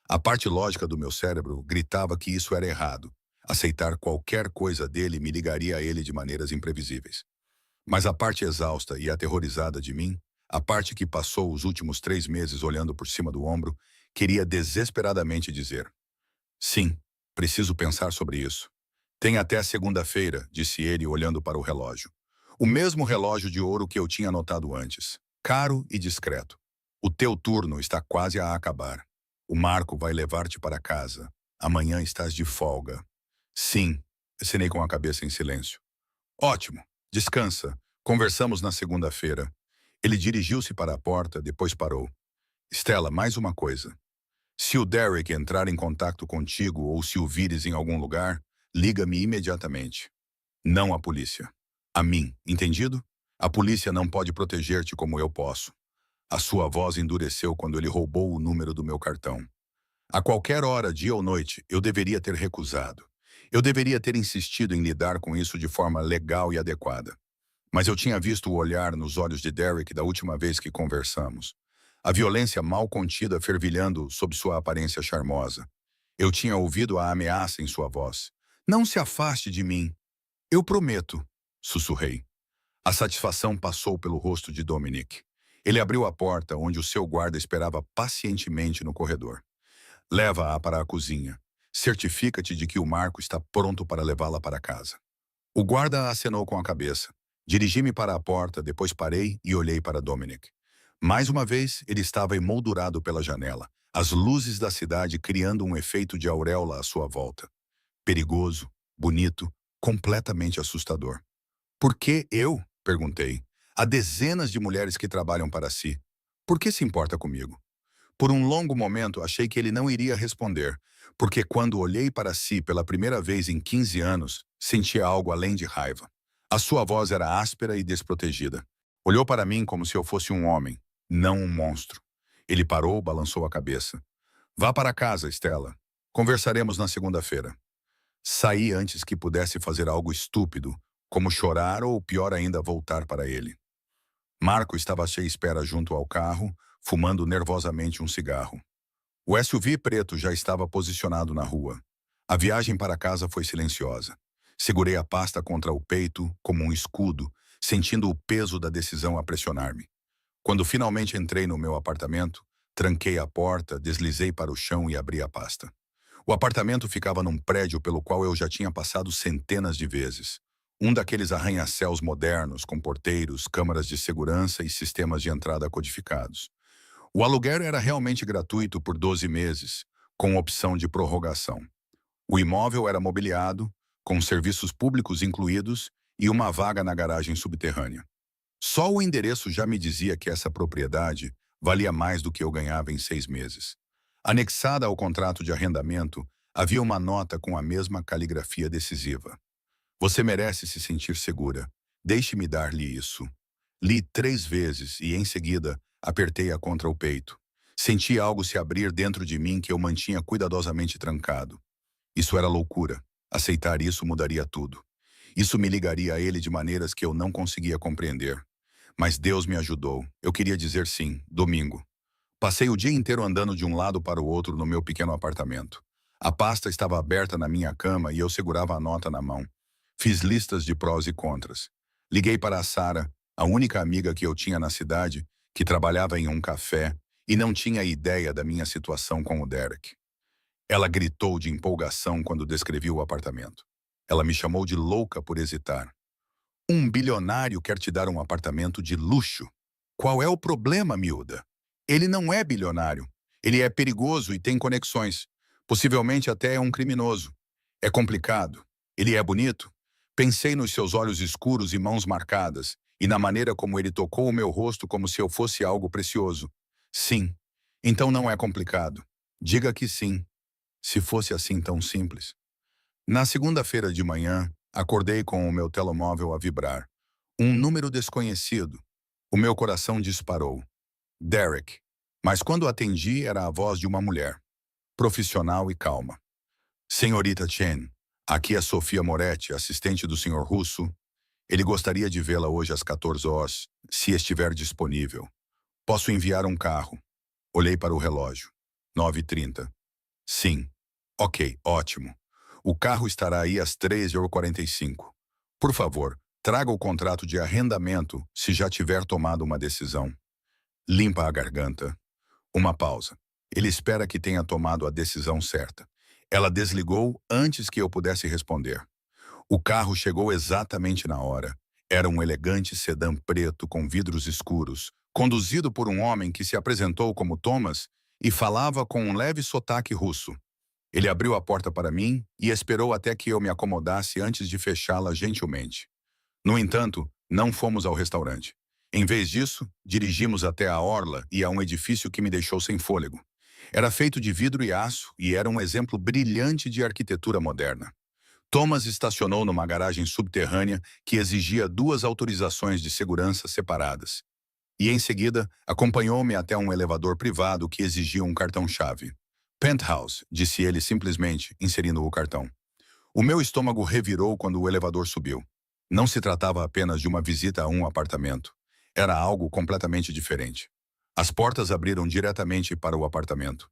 A parte lógica do meu cérebro gritava que isso era errado. Aceitar qualquer coisa dele me ligaria a ele de maneiras imprevisíveis. Mas a parte exausta e aterrorizada de mim, a parte que passou os últimos 3 meses olhando por cima do ombro, queria desesperadamente dizer: sim, preciso pensar sobre isso. Tem até segunda-feira, disse ele olhando para o relógio. O mesmo relógio de ouro que eu tinha notado antes. Caro e discreto. O teu turno está quase a acabar. O Marco vai levar-te para casa. Amanhã estás de folga. Sim, acenei com a cabeça em silêncio. Ótimo. Descansa. Conversamos na segunda-feira. Ele dirigiu-se para a porta, depois parou. Stella, mais uma coisa. Se o Derek entrar em contato contigo ou se o vires em algum lugar, liga-me imediatamente. Não à polícia. A mim, entendido? A polícia não pode proteger-te como eu posso. A sua voz endureceu quando ele roubou o número do meu cartão. A qualquer hora, dia ou noite, eu deveria ter recusado. Eu deveria ter insistido em lidar com isso de forma legal e adequada. Mas eu tinha visto o olhar nos olhos de Derek da última vez que conversamos. A violência mal contida fervilhando sob sua aparência charmosa. Eu tinha ouvido a ameaça em sua voz. Não se afaste de mim. Eu prometo, sussurrei. A satisfação passou pelo rosto de Dominic. Ele abriu a porta onde o seu guarda esperava pacientemente no corredor. Leva-a para a cozinha. Certifica-te de que o Marco está pronto para levá-la para casa. O guarda acenou com a cabeça. Dirigi-me para a porta, depois parei e olhei para Dominic. Mais uma vez, ele estava emoldurado pela janela, as luzes da cidade criando um efeito de auréola à sua volta. Perigoso, bonito, completamente assustador. Por que eu? Perguntei. Há dezenas de mulheres que trabalham para si. Por que se importa comigo? Por um longo momento, achei que ele não iria responder, porque quando olhei para si pela primeira vez em 15 anos, sentia algo além de raiva. A sua voz era áspera e desprotegida. Olhou para mim como se eu fosse um homem, não um monstro. Ele parou, balançou a cabeça. Vá para casa, Stella. Conversaremos na segunda-feira. Saí antes que pudesse fazer algo estúpido, como chorar ou, pior ainda, voltar para ele. Marco estava à espera junto ao carro, fumando nervosamente um cigarro. O SUV preto já estava posicionado na rua. A viagem para casa foi silenciosa. Segurei a pasta contra o peito, como um escudo, sentindo o peso da decisão a pressionar-me. Quando finalmente entrei no meu apartamento, tranquei a porta, deslizei para o chão e abri a pasta. O apartamento ficava num prédio pelo qual eu já tinha passado centenas de vezes. Um daqueles arranha-céus modernos, com porteiros, câmaras de segurança e sistemas de entrada codificados. O aluguel era realmente gratuito por 12 meses, com opção de prorrogação. O imóvel era mobiliado, com serviços públicos incluídos e uma vaga na garagem subterrânea. Só o endereço já me dizia que essa propriedade valia mais do que eu ganhava em 6 meses. Anexada ao contrato de arrendamento, havia uma nota com a mesma caligrafia decisiva. Você merece se sentir segura. Deixe-me dar-lhe isso. Li 3 vezes e, em seguida, apertei-a contra o peito. Senti algo se abrir dentro de mim que eu mantinha cuidadosamente trancado. Isso era loucura. Aceitar isso mudaria tudo. Isso me ligaria a ele de maneiras que eu não conseguia compreender. Mas Deus me ajudou. Eu queria dizer sim, domingo. Passei o dia inteiro andando de um lado para o outro no meu pequeno apartamento. A pasta estava aberta na minha cama e eu segurava a nota na mão. Fiz listas de prós e contras. Liguei para a Sarah, a única amiga que eu tinha na cidade, que trabalhava em um café e não tinha ideia da minha situação com o Derek. Ela gritou de empolgação quando descrevi o apartamento. Ela me chamou de louca por hesitar. Um bilionário quer te dar um apartamento de luxo. Qual é o problema, miúda? Ele não é bilionário. Ele é perigoso e tem conexões. Possivelmente até é um criminoso. É complicado. Ele é bonito? Pensei nos seus olhos escuros e mãos marcadas, e na maneira como ele tocou o meu rosto como se eu fosse algo precioso. Sim. Então não é complicado. Diga que sim. Se fosse assim tão simples. Na segunda-feira de manhã, acordei com o meu telemóvel a vibrar. Um número desconhecido. O meu coração disparou. Derek. Mas quando atendi, era a voz de uma mulher. Profissional e calma. Senhorita Chen, aqui é Sofia Moretti, assistente do Sr. Russo. Ele gostaria de vê-la hoje às 14 horas, se estiver disponível. Posso enviar um carro. Olhei para o relógio. 9h30. Sim. Ok, ótimo. O carro estará aí às 13h45. Por favor, traga o contrato de arrendamento se já tiver tomado uma decisão. Limpa a garganta. Uma pausa. Ele espera que tenha tomado a decisão certa. Ela desligou antes que eu pudesse responder. O carro chegou exatamente na hora. Era um elegante sedã preto com vidros escuros, conduzido por um homem que se apresentou como Thomas e falava com um leve sotaque russo. Ele abriu a porta para mim e esperou até que eu me acomodasse antes de fechá-la gentilmente. No entanto, não fomos ao restaurante. Em vez disso, dirigimos até a orla e a um edifício que me deixou sem fôlego. Era feito de vidro e aço e era um exemplo brilhante de arquitetura moderna. Thomas estacionou numa garagem subterrânea que exigia 2 autorizações de segurança separadas. E, em seguida, acompanhou-me até um elevador privado que exigia um cartão-chave. Penthouse, disse ele simplesmente, inserindo o cartão. O meu estômago revirou quando o elevador subiu. Não se tratava apenas de uma visita a um apartamento. Era algo completamente diferente. As portas abriram diretamente para o apartamento.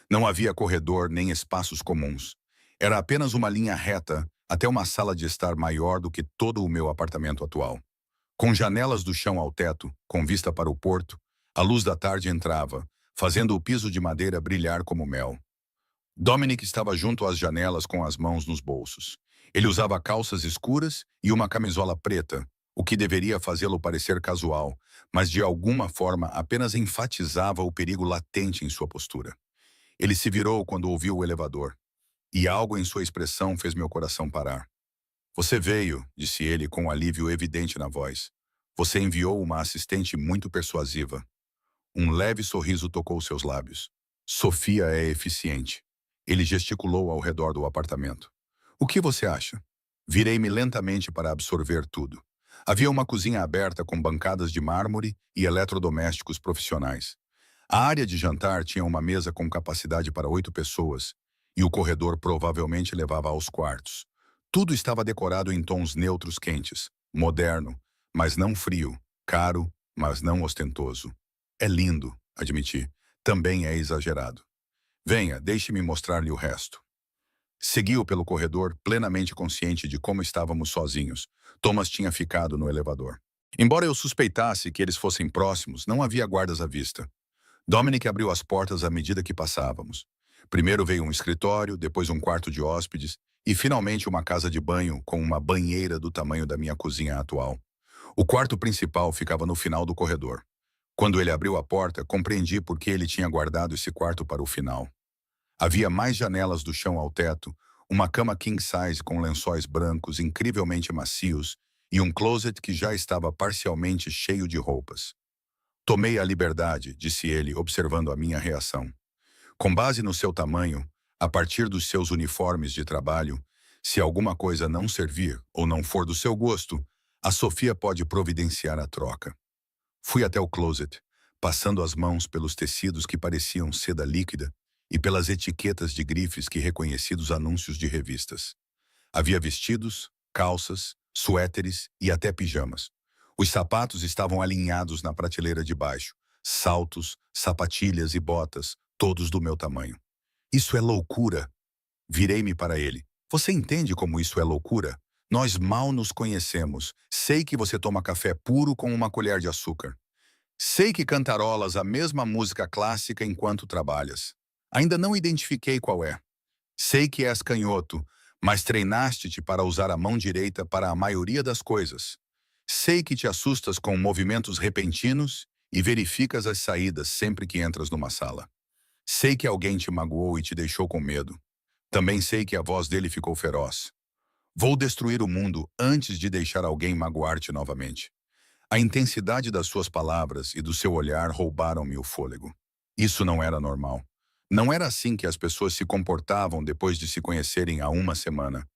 Não havia corredor nem espaços comuns. Era apenas uma linha reta até uma sala de estar maior do que todo o meu apartamento atual. Com janelas do chão ao teto, com vista para o porto, a luz da tarde entrava, fazendo o piso de madeira brilhar como mel. Dominic estava junto às janelas com as mãos nos bolsos. Ele usava calças escuras e uma camisola preta, o que deveria fazê-lo parecer casual, mas de alguma forma apenas enfatizava o perigo latente em sua postura. Ele se virou quando ouviu o elevador, e algo em sua expressão fez meu coração parar. Você veio, disse ele com um alívio evidente na voz. Você enviou uma assistente muito persuasiva. Um leve sorriso tocou seus lábios. Sofia é eficiente. Ele gesticulou ao redor do apartamento. O que você acha? Virei-me lentamente para absorver tudo. Havia uma cozinha aberta com bancadas de mármore e eletrodomésticos profissionais. A área de jantar tinha uma mesa com capacidade para 8 pessoas, e o corredor provavelmente levava aos quartos. Tudo estava decorado em tons neutros quentes, moderno, mas não frio, caro, mas não ostentoso. É lindo, admiti. Também é exagerado. Venha, deixe-me mostrar-lhe o resto. Segui-o pelo corredor, plenamente consciente de como estávamos sozinhos. Thomas tinha ficado no elevador. Embora eu suspeitasse que eles fossem próximos, não havia guardas à vista. Dominic abriu as portas à medida que passávamos. Primeiro veio um escritório, depois um quarto de hóspedes e, finalmente, uma casa de banho com uma banheira do tamanho da minha cozinha atual. O quarto principal ficava no final do corredor. Quando ele abriu a porta, compreendi por que ele tinha guardado esse quarto para o final. Havia mais janelas do chão ao teto, uma cama king size com lençóis brancos incrivelmente macios e um closet que já estava parcialmente cheio de roupas. Tomei a liberdade, disse ele, observando a minha reação. Com base no seu tamanho, a partir dos seus uniformes de trabalho, se alguma coisa não servir ou não for do seu gosto, a Sofia pode providenciar a troca. Fui até o closet, passando as mãos pelos tecidos que pareciam seda líquida e pelas etiquetas de grifes que reconheci dos anúncios de revistas. Havia vestidos, calças, suéteres e até pijamas. Os sapatos estavam alinhados na prateleira de baixo, saltos, sapatilhas e botas, todos do meu tamanho. Isso é loucura. Virei-me para ele. Você entende como isso é loucura? Nós mal nos conhecemos. Sei que você toma café puro com uma colher de açúcar. Sei que cantarolas a mesma música clássica enquanto trabalhas. Ainda não identifiquei qual é. Sei que és canhoto, mas treinaste-te para usar a mão direita para a maioria das coisas. Sei que te assustas com movimentos repentinos e verificas as saídas sempre que entras numa sala. Sei que alguém te magoou e te deixou com medo. Também sei que a voz dele ficou feroz. Vou destruir o mundo antes de deixar alguém magoar-te novamente. A intensidade das suas palavras e do seu olhar roubaram-me o fôlego. Isso não era normal. Não era assim que as pessoas se comportavam depois de se conhecerem há uma semana.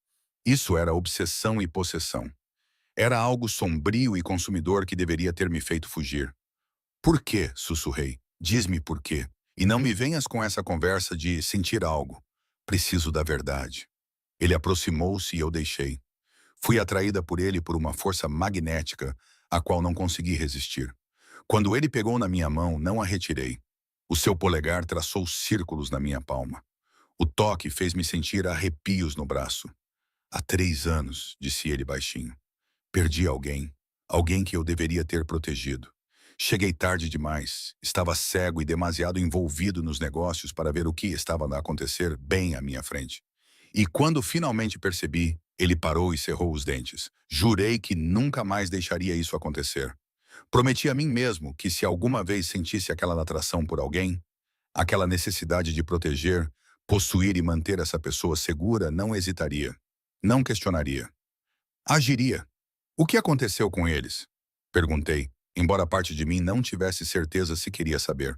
Isso era obsessão e possessão. Era algo sombrio e consumidor que deveria ter me feito fugir. Por quê? Sussurrei. Diz-me por quê. E não me venhas com essa conversa de sentir algo. Preciso da verdade. Ele aproximou-se e eu deixei. Fui atraída por ele por uma força magnética a qual não consegui resistir. Quando ele pegou na minha mão, não a retirei. O seu polegar traçou círculos na minha palma. O toque fez-me sentir arrepios no braço. Há 3 anos, disse ele baixinho. Perdi alguém. Alguém que eu deveria ter protegido. Cheguei tarde demais. Estava cego e demasiado envolvido nos negócios para ver o que estava a acontecer bem à minha frente. E quando finalmente percebi, ele parou e cerrou os dentes. Jurei que nunca mais deixaria isso acontecer. Prometi a mim mesmo que se alguma vez sentisse aquela atração por alguém, aquela necessidade de proteger, possuir e manter essa pessoa segura, não hesitaria. Não questionaria. Agiria. O que aconteceu com eles? Perguntei, embora parte de mim não tivesse certeza se queria saber.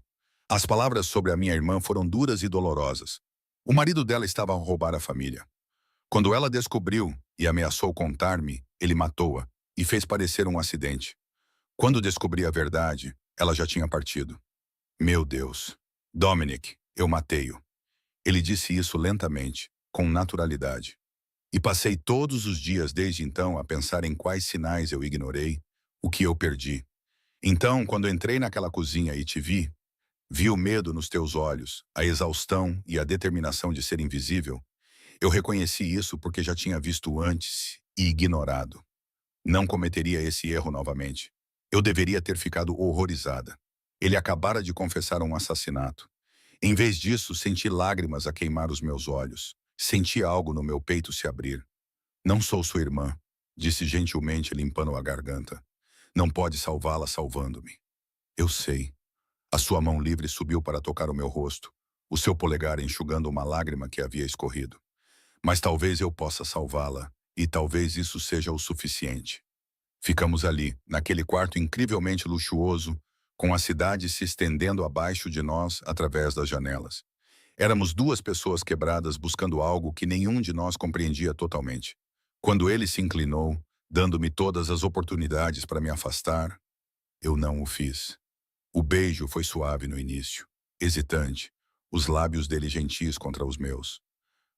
As palavras sobre a minha irmã foram duras e dolorosas. O marido dela estava a roubar a família. Quando ela descobriu e ameaçou contar-me, ele matou-a e fez parecer um acidente. Quando descobri a verdade, ela já tinha partido. Meu Deus. Dominic, eu matei-o. Ele disse isso lentamente, com naturalidade. E passei todos os dias desde então a pensar em quais sinais eu ignorei, o que eu perdi. Então, quando entrei naquela cozinha e te vi o medo nos teus olhos, a exaustão e a determinação de ser invisível. Eu reconheci isso porque já tinha visto antes e ignorado. Não cometeria esse erro novamente. Eu deveria ter ficado horrorizada. Ele acabara de confessar um assassinato. Em vez disso, senti lágrimas a queimar os meus olhos. Senti algo no meu peito se abrir. Não sou sua irmã, disse gentilmente limpando a garganta. Não pode salvá-la salvando-me. Eu sei. A sua mão livre subiu para tocar o meu rosto, o seu polegar enxugando uma lágrima que havia escorrido. Mas talvez eu possa salvá-la, e talvez isso seja o suficiente. Ficamos ali, naquele quarto incrivelmente luxuoso, com a cidade se estendendo abaixo de nós através das janelas. Éramos duas pessoas quebradas buscando algo que nenhum de nós compreendia totalmente. Quando ele se inclinou, dando-me todas as oportunidades para me afastar, eu não o fiz. O beijo foi suave no início, hesitante, os lábios dele gentis contra os meus.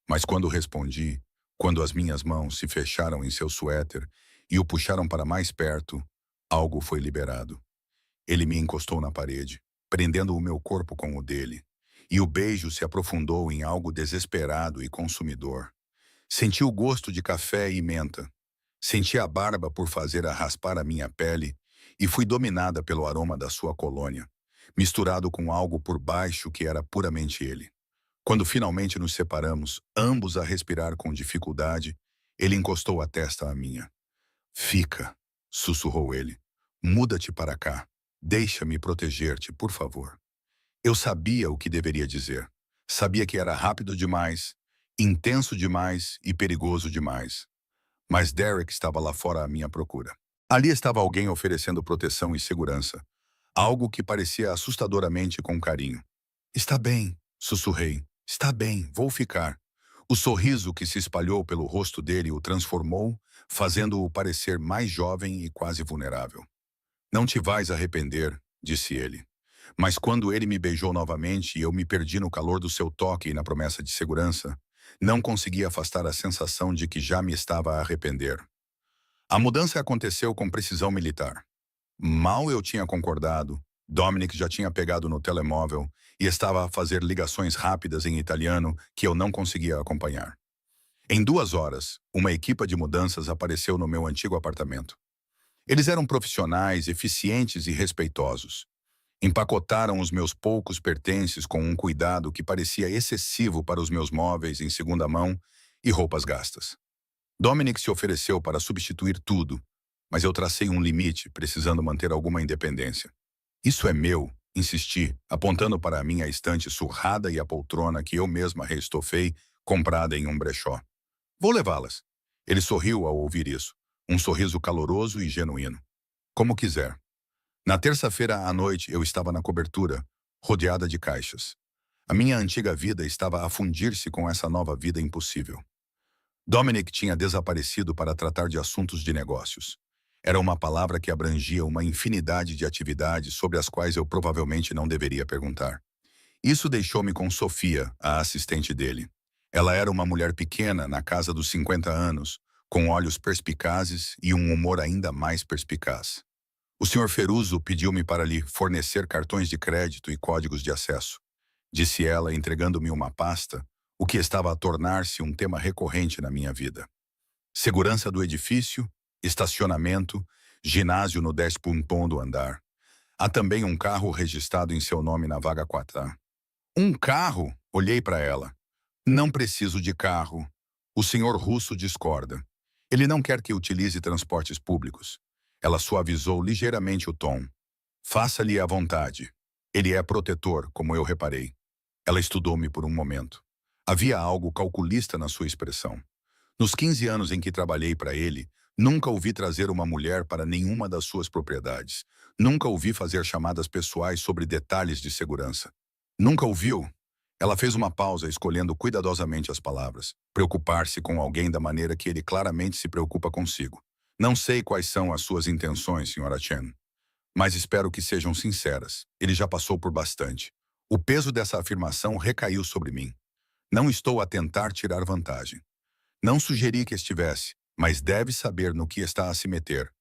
Mas quando respondi, quando as minhas mãos se fecharam em seu suéter e o puxaram para mais perto, algo foi liberado. Ele me encostou na parede, prendendo o meu corpo com o dele, e o beijo se aprofundou em algo desesperado e consumidor. Senti o gosto de café e menta. Senti a barba por fazer a raspar a minha pele e fui dominada pelo aroma da sua colônia, misturado com algo por baixo que era puramente ele. Quando finalmente nos separamos, ambos a respirar com dificuldade, ele encostou a testa à minha. Fica, sussurrou ele. Muda-te para cá. Deixa-me proteger-te, por favor. Eu sabia o que deveria dizer. Sabia que era rápido demais, intenso demais e perigoso demais. Mas Derek estava lá fora à minha procura. Ali estava alguém oferecendo proteção e segurança. Algo que parecia assustadoramente com carinho. Está bem, sussurrei. Está bem, vou ficar. O sorriso que se espalhou pelo rosto dele o transformou, fazendo-o parecer mais jovem e quase vulnerável. Não te vais arrepender, disse ele. Mas quando ele me beijou novamente e eu me perdi no calor do seu toque e na promessa de segurança, não consegui afastar a sensação de que já me estava a arrepender. A mudança aconteceu com precisão militar. Mal eu tinha concordado, Dominic já tinha pegado no telemóvel e estava a fazer ligações rápidas em italiano que eu não conseguia acompanhar. Em 2 horas, uma equipa de mudanças apareceu no meu antigo apartamento. Eles eram profissionais, eficientes e respeitosos. Empacotaram os meus poucos pertences com um cuidado que parecia excessivo para os meus móveis em segunda mão e roupas gastas. Dominic se ofereceu para substituir tudo, mas eu tracei um limite, precisando manter alguma independência. Isso é meu, insisti, apontando para a minha estante surrada e a poltrona que eu mesma reestofei, comprada em um brechó. Vou levá-las. Ele sorriu ao ouvir isso, um sorriso caloroso e genuíno. Como quiser. Na terça-feira à noite eu estava na cobertura, rodeada de caixas. A minha antiga vida estava a fundir-se com essa nova vida impossível. Dominic tinha desaparecido para tratar de assuntos de negócios. Era uma palavra que abrangia uma infinidade de atividades sobre as quais eu provavelmente não deveria perguntar. Isso deixou-me com Sofia, a assistente dele. Ela era uma mulher pequena, na casa dos 50 anos, com olhos perspicazes e um humor ainda mais perspicaz. O Sr. Feruso pediu-me para lhe fornecer cartões de crédito e códigos de acesso, disse ela, entregando-me uma pasta, o que estava a tornar-se um tema recorrente na minha vida. Segurança do edifício, estacionamento, ginásio no 10º andar. Há também um carro registrado em seu nome na vaga 4A. Um carro? Olhei para ela. Não preciso de carro. O senhor Russo discorda. Ele não quer que utilize transportes públicos. Ela suavizou ligeiramente o tom. Faça-lhe à vontade. Ele é protetor, como eu reparei. Ela estudou-me por um momento. Havia algo calculista na sua expressão. Nos 15 anos em que trabalhei para ele, nunca o vi trazer uma mulher para nenhuma das suas propriedades. Nunca o vi fazer chamadas pessoais sobre detalhes de segurança. Nunca o viu? Ela fez uma pausa, escolhendo cuidadosamente as palavras. Preocupar-se com alguém da maneira que ele claramente se preocupa consigo. Não sei quais são as suas intenções, Sra. Chen, mas espero que sejam sinceras. Ele já passou por bastante. O peso dessa afirmação recaiu sobre mim. Não estou a tentar tirar vantagem. Não sugeri que estivesse, mas deve saber no que está a se meter.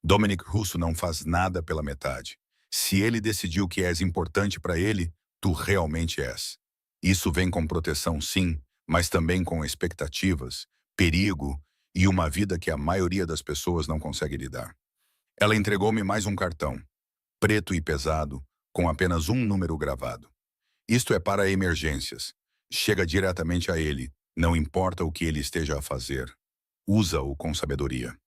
Dominic Russo não faz nada pela metade. Se ele decidiu que és importante para ele, tu realmente és. Isso vem com proteção, sim, mas também com expectativas, perigo e uma vida que a maioria das pessoas não consegue lidar. Ela entregou-me mais um cartão, preto e pesado, com apenas um número gravado. Isto é para emergências. Chega diretamente a ele, não importa o que ele esteja a fazer. Usa-o com sabedoria.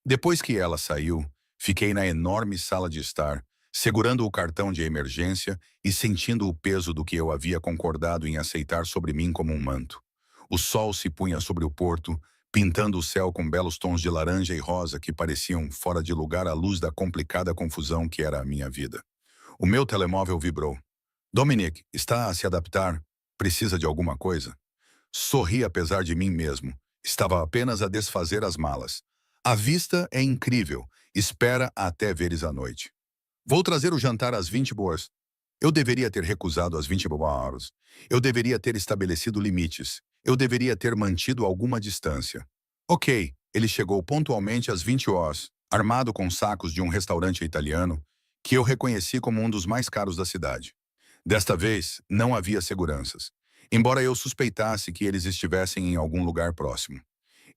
Depois que ela saiu, fiquei na enorme sala de estar, segurando o cartão de emergência e sentindo o peso do que eu havia concordado em aceitar sobre mim como um manto. O sol se punha sobre o porto, pintando o céu com belos tons de laranja e rosa que pareciam fora de lugar à luz da complicada confusão que era a minha vida. O meu telemóvel vibrou. Dominic, está a se adaptar? Precisa de alguma coisa? Sorri apesar de mim mesmo. Estava apenas a desfazer as malas. A vista é incrível. Espera até veres a noite. Vou trazer o jantar às 20 boas. Eu deveria ter recusado às 20 horas. Eu deveria ter estabelecido limites. Eu deveria ter mantido alguma distância. Ok, ele chegou pontualmente às 20 horas, armado com sacos de um restaurante italiano, que eu reconheci como um dos mais caros da cidade. Desta vez, não havia seguranças, embora eu suspeitasse que eles estivessem em algum lugar próximo.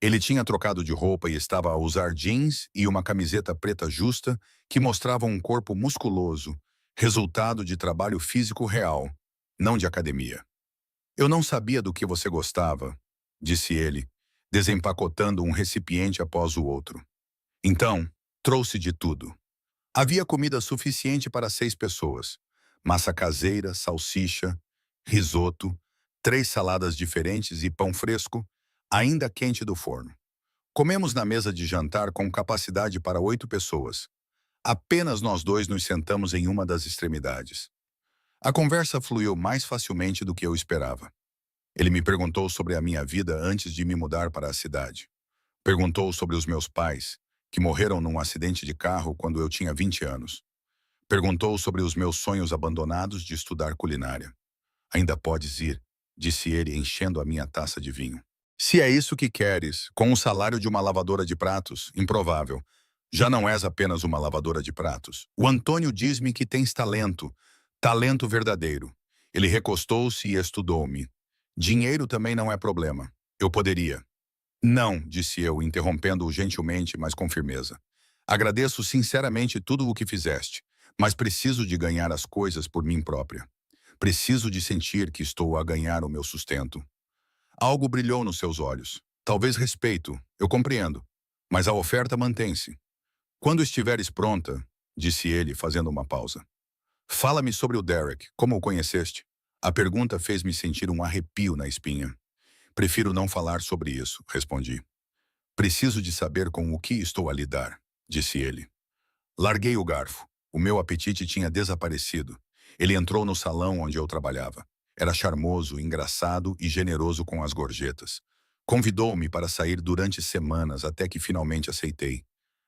Ele tinha trocado de roupa e estava a usar jeans e uma camiseta preta justa que mostrava um corpo musculoso, resultado de trabalho físico real, não de academia. Eu não sabia do que você gostava, disse ele, desempacotando um recipiente após o outro. Então, trouxe de tudo. Havia comida suficiente para 6 pessoas. Massa caseira, salsicha, risoto, 3 saladas diferentes e pão fresco, ainda quente do forno. Comemos na mesa de jantar com capacidade para 8 pessoas. Apenas nós dois nos sentamos em uma das extremidades. A conversa fluiu mais facilmente do que eu esperava. Ele me perguntou sobre a minha vida antes de me mudar para a cidade. Perguntou sobre os meus pais, que morreram num acidente de carro quando eu tinha 20 anos. Perguntou sobre os meus sonhos abandonados de estudar culinária. Ainda podes ir, disse ele, enchendo a minha taça de vinho. Se é isso que queres, com o salário de uma lavadora de pratos, improvável. Já não és apenas uma lavadora de pratos. O Antônio diz-me que tens talento. Talento verdadeiro. Ele recostou-se e estudou-me. Dinheiro também não é problema. Eu poderia. Não, disse eu, interrompendo-o gentilmente, mas com firmeza. Agradeço sinceramente tudo o que fizeste, mas preciso de ganhar as coisas por mim própria. Preciso de sentir que estou a ganhar o meu sustento. Algo brilhou nos seus olhos. Talvez respeito, eu compreendo. Mas a oferta mantém-se. Quando estiveres pronta, disse ele, fazendo uma pausa. Fala-me sobre o Derek, como o conheceste? A pergunta fez-me sentir um arrepio na espinha. Prefiro não falar sobre isso, respondi. Preciso de saber com o que estou a lidar, disse ele. Larguei o garfo. O meu apetite tinha desaparecido. Ele entrou no salão onde eu trabalhava. Era charmoso, engraçado e generoso com as gorjetas. Convidou-me para sair durante semanas até que finalmente aceitei.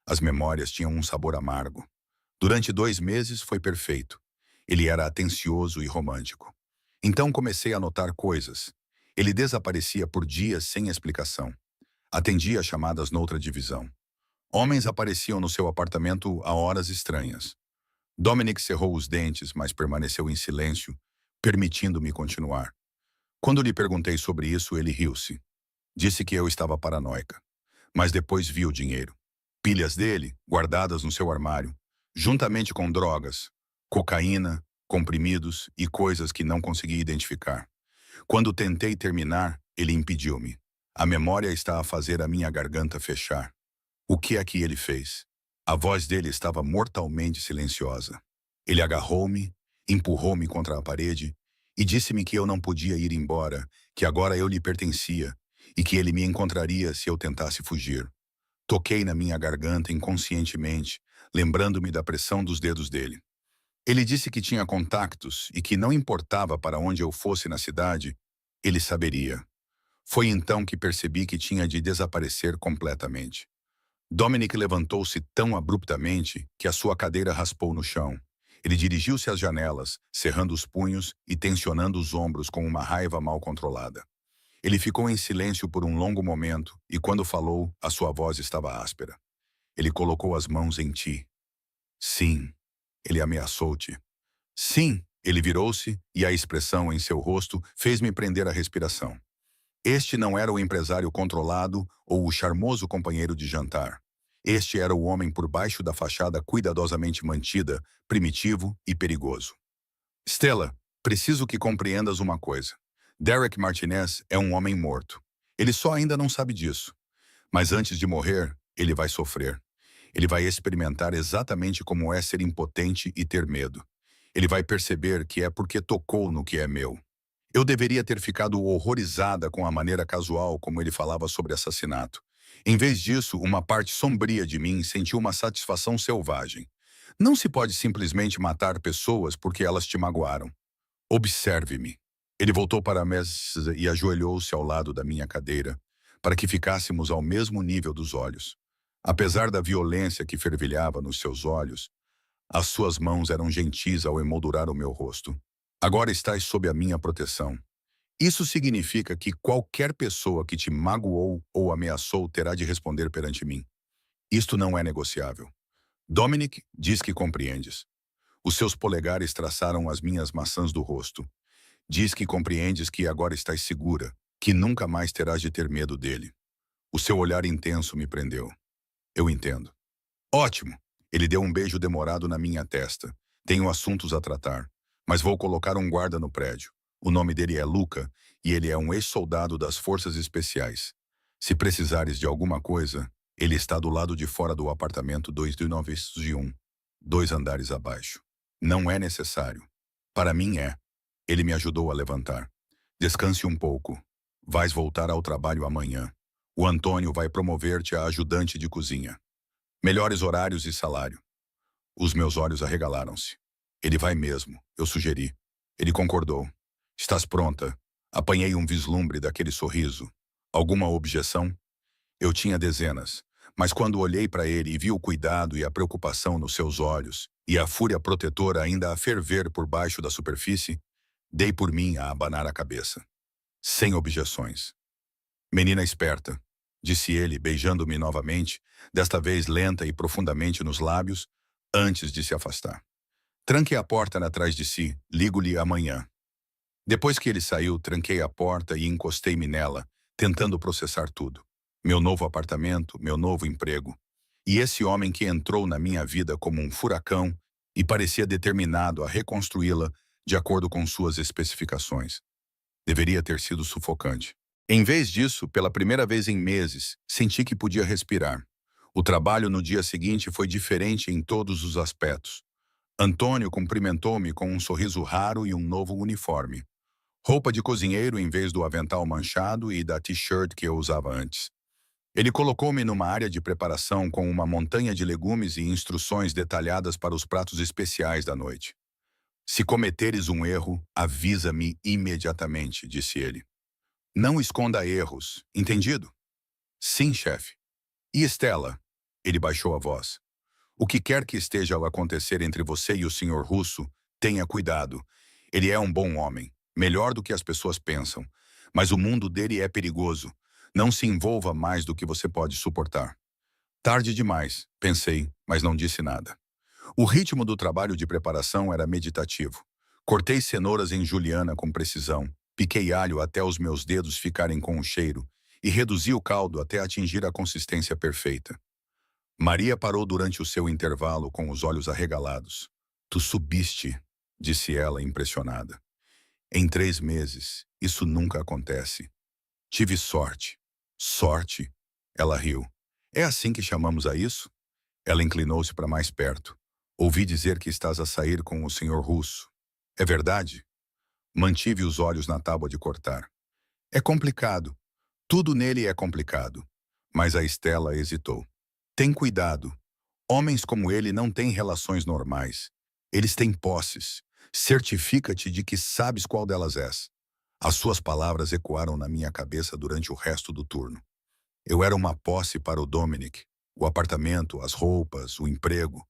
As memórias tinham um sabor amargo. Durante 2 meses foi perfeito. Ele era atencioso e romântico. Então comecei a notar coisas. Ele desaparecia por dias sem explicação. Atendia chamadas noutra divisão. Homens apareciam no seu apartamento a horas estranhas. Dominic cerrou os dentes, mas permaneceu em silêncio, permitindo-me continuar. Quando lhe perguntei sobre isso, ele riu-se. Disse que eu estava paranoica. Mas depois viu o dinheiro. Pilhas dele, guardadas no seu armário, juntamente com drogas, cocaína, comprimidos e coisas que não consegui identificar. Quando tentei terminar, ele impediu-me. A memória está a fazer a minha garganta fechar. O que é que ele fez? A voz dele estava mortalmente silenciosa. Ele agarrou-me, empurrou-me contra a parede e disse-me que eu não podia ir embora, que agora eu lhe pertencia e que ele me encontraria se eu tentasse fugir. Toquei na minha garganta inconscientemente, lembrando-me da pressão dos dedos dele. Ele disse que tinha contactos e que não importava para onde eu fosse na cidade, ele saberia. Foi então que percebi que tinha de desaparecer completamente. Dominic levantou-se tão abruptamente que a sua cadeira raspou no chão. Ele dirigiu-se às janelas, cerrando os punhos e tensionando os ombros com uma raiva mal controlada. Ele ficou em silêncio por um longo momento e, quando falou, a sua voz estava áspera. Ele colocou as mãos em ti. Sim, ele ameaçou-te. Sim, ele virou-se e a expressão em seu rosto fez-me prender a respiração. Este não era o empresário controlado ou o charmoso companheiro de jantar. Este era o homem por baixo da fachada cuidadosamente mantida, primitivo e perigoso. Stella, preciso que compreendas uma coisa. Derek Martinez é um homem morto. Ele só ainda não sabe disso. Mas antes de morrer, ele vai sofrer. Ele vai experimentar exatamente como é ser impotente e ter medo. Ele vai perceber que é porque tocou no que é meu. Eu deveria ter ficado horrorizada com a maneira casual como ele falava sobre assassinato. Em vez disso, uma parte sombria de mim sentiu uma satisfação selvagem. Não se pode simplesmente matar pessoas porque elas te magoaram. Observe-me. Ele voltou para a mesa e ajoelhou-se ao lado da minha cadeira, para que ficássemos ao mesmo nível dos olhos. Apesar da violência que fervilhava nos seus olhos, as suas mãos eram gentis ao emoldurar o meu rosto. Agora estás sob a minha proteção. Isso significa que qualquer pessoa que te magoou ou ameaçou terá de responder perante mim. Isto não é negociável. Dominic diz que compreendes. Os seus polegares traçaram as minhas maçãs do rosto. Diz que compreendes que agora estás segura, que nunca mais terás de ter medo dele. O seu olhar intenso me prendeu. Eu entendo. Ótimo! Ele deu um beijo demorado na minha testa. Tenho assuntos a tratar, mas vou colocar um guarda no prédio. O nome dele é Luca e ele é um ex-soldado das Forças Especiais. Se precisares de alguma coisa, ele está do lado de fora do apartamento 2901, 2 andares abaixo. Não é necessário. Para mim é. Ele me ajudou a levantar. Descanse um pouco. Vais voltar ao trabalho amanhã. O Antônio vai promover-te a ajudante de cozinha. Melhores horários e salário. Os meus olhos arregalaram-se. Ele vai mesmo, eu sugeri. Ele concordou. Estás pronta? Apanhei um vislumbre daquele sorriso. Alguma objeção? Eu tinha dezenas, mas quando olhei para ele e vi o cuidado e a preocupação nos seus olhos, e a fúria protetora ainda a ferver por baixo da superfície, dei por mim a abanar a cabeça. Sem objeções. Menina esperta, disse ele, beijando-me novamente, desta vez lenta e profundamente nos lábios, antes de se afastar. Tranque a porta atrás de si, ligo-lhe amanhã. Depois que ele saiu, tranquei a porta e encostei-me nela, tentando processar tudo. Meu novo apartamento, meu novo emprego. E esse homem que entrou na minha vida como um furacão e parecia determinado a reconstruí-la de acordo com suas especificações. Deveria ter sido sufocante. Em vez disso, pela primeira vez em meses, senti que podia respirar. O trabalho no dia seguinte foi diferente em todos os aspectos. Antônio cumprimentou-me com um sorriso raro e um novo uniforme. Roupa de cozinheiro em vez do avental manchado e da t-shirt que eu usava antes. Ele colocou-me numa área de preparação com uma montanha de legumes e instruções detalhadas para os pratos especiais da noite. Se cometeres um erro, avisa-me imediatamente, disse ele. Não esconda erros, entendido? Sim, chefe. E Stella? Ele baixou a voz. O que quer que esteja a acontecer entre você e o Sr. Russo, tenha cuidado. Ele é um bom homem, melhor do que as pessoas pensam. Mas o mundo dele é perigoso. Não se envolva mais do que você pode suportar. Tarde demais, pensei, mas não disse nada. O ritmo do trabalho de preparação era meditativo. Cortei cenouras em juliana com precisão, piquei alho até os meus dedos ficarem com o cheiro e reduzi o caldo até atingir a consistência perfeita. Maria parou durante o seu intervalo com os olhos arregalados. Tu subiste, disse ela impressionada. Em 3 meses, isso nunca acontece. Tive sorte. Sorte? Ela riu. É assim que chamamos a isso? Ela inclinou-se para mais perto. Ouvi dizer que estás a sair com o senhor russo. É verdade? Mantive os olhos na tábua de cortar. É complicado. Tudo nele é complicado. Mas a Estela hesitou. Tem cuidado. Homens como ele não têm relações normais. Eles têm posses. Certifica-te de que sabes qual delas és. As suas palavras ecoaram na minha cabeça durante o resto do turno. Eu era uma posse para o Dominic. O apartamento, as roupas, o emprego.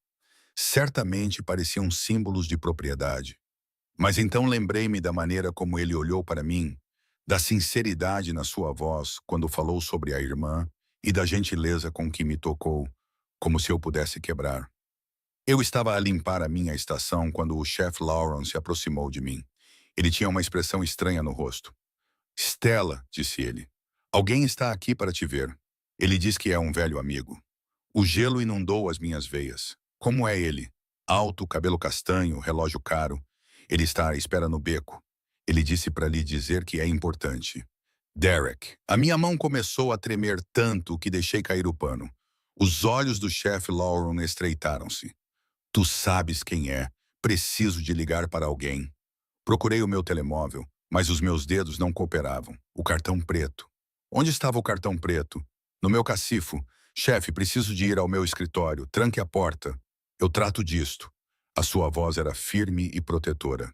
Certamente pareciam símbolos de propriedade. Mas então lembrei-me da maneira como ele olhou para mim, da sinceridade na sua voz quando falou sobre a irmã e da gentileza com que me tocou, como se eu pudesse quebrar. Eu estava a limpar a minha estação quando o chefe Lawrence se aproximou de mim. Ele tinha uma expressão estranha no rosto. Stella, disse ele, alguém está aqui para te ver. Ele diz que é um velho amigo. O gelo inundou as minhas veias. Como é ele? Alto, cabelo castanho, relógio caro. Ele está à espera no beco. Ele disse para lhe dizer que é importante. Derek. A minha mão começou a tremer tanto que deixei cair o pano. Os olhos do chefe Lauren estreitaram-se. Tu sabes quem é. Preciso de ligar para alguém. Procurei o meu telemóvel, mas os meus dedos não cooperavam. O cartão preto. Onde estava o cartão preto? No meu cacifo. Chefe, preciso de ir ao meu escritório. Tranque a porta. Eu trato disto. A sua voz era firme e protetora.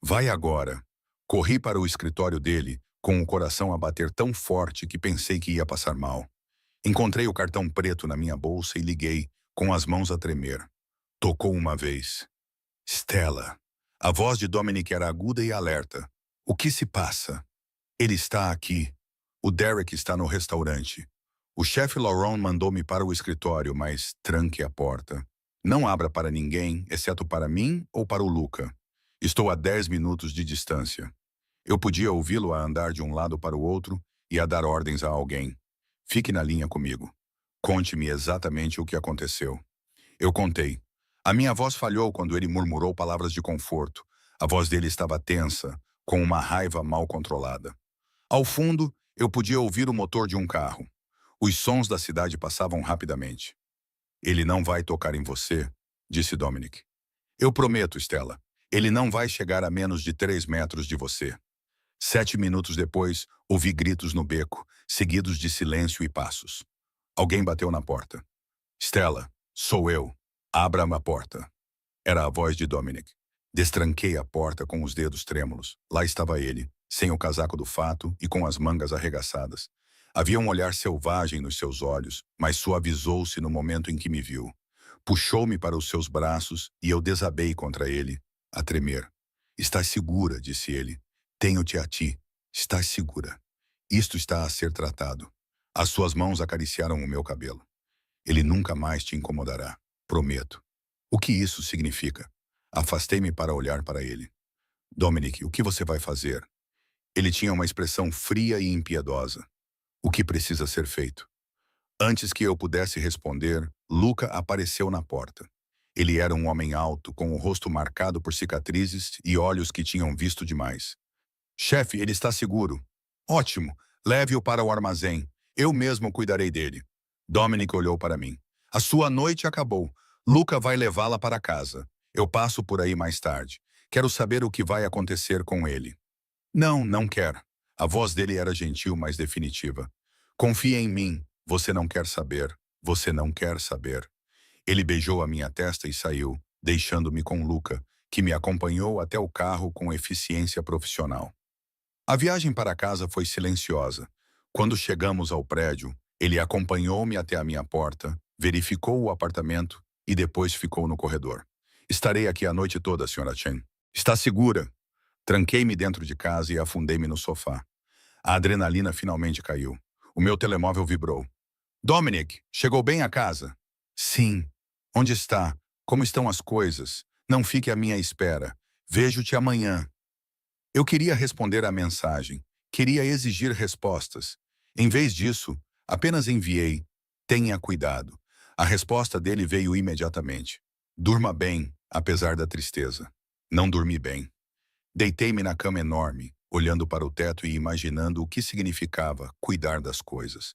Vai agora. Corri para o escritório dele, com o coração a bater tão forte que pensei que ia passar mal. Encontrei o cartão preto na minha bolsa e liguei, com as mãos a tremer. Tocou uma vez. Stella. A voz de Dominic era aguda e alerta. O que se passa? Ele está aqui. O Derek está no restaurante. O chefe Lauren mandou-me para o escritório, mas tranque a porta. Não abra para ninguém, exceto para mim ou para o Luca. Estou a 10 minutos de distância. Eu podia ouvi-lo a andar de um lado para o outro e a dar ordens a alguém. Fique na linha comigo. Conte-me exatamente o que aconteceu. Eu contei. A minha voz falhou quando ele murmurou palavras de conforto. A voz dele estava tensa, com uma raiva mal controlada. Ao fundo, eu podia ouvir o motor de um carro. Os sons da cidade passavam rapidamente. Ele não vai tocar em você, disse Dominic. Eu prometo, Stella. Ele não vai chegar a menos de 3 metros de você. 7 minutos depois, ouvi gritos no beco, seguidos de silêncio e passos. Alguém bateu na porta. Stella, sou eu. Abra a porta. Era a voz de Dominic. Destranquei a porta com os dedos trêmulos. Lá estava ele, sem o casaco do fato e com as mangas arregaçadas. Havia um olhar selvagem nos seus olhos, mas suavizou-se no momento em que me viu. Puxou-me para os seus braços e eu desabei contra ele, a tremer. Estás segura, disse ele. Tenho-te a ti. Estás segura. Isto está a ser tratado. As suas mãos acariciaram o meu cabelo. Ele nunca mais te incomodará. Prometo. O que isso significa? Afastei-me para olhar para ele. Dominic, o que você vai fazer? Ele tinha uma expressão fria e impiedosa. O que precisa ser feito? Antes que eu pudesse responder, Luca apareceu na porta. Ele era um homem alto, com o rosto marcado por cicatrizes e olhos que tinham visto demais. Chefe, ele está seguro. Ótimo. Leve-o para o armazém. Eu mesmo cuidarei dele. Dominic olhou para mim. A sua noite acabou. Luca vai levá-la para casa. Eu passo por aí mais tarde. Quero saber o que vai acontecer com ele. Não, não quer. A voz dele era gentil, mas definitiva. Confia em mim. Você não quer saber. Você não quer saber. Ele beijou a minha testa e saiu, deixando-me com Luca, que me acompanhou até o carro com eficiência profissional. A viagem para casa foi silenciosa. Quando chegamos ao prédio, ele acompanhou-me até a minha porta, verificou o apartamento e depois ficou no corredor. Estarei aqui a noite toda, Sra. Chen. Está segura? Tranquei-me dentro de casa e afundei-me no sofá. A adrenalina finalmente caiu. O meu telemóvel vibrou. Dominic, chegou bem a casa? Sim. Onde está? Como estão as coisas? Não fique à minha espera. Vejo-te amanhã. Eu queria responder à mensagem. Queria exigir respostas. Em vez disso, apenas enviei: tenha cuidado. A resposta dele veio imediatamente. Durma bem, apesar da tristeza. Não dormi bem. Deitei-me na cama enorme, olhando para o teto e imaginando o que significava cuidar das coisas.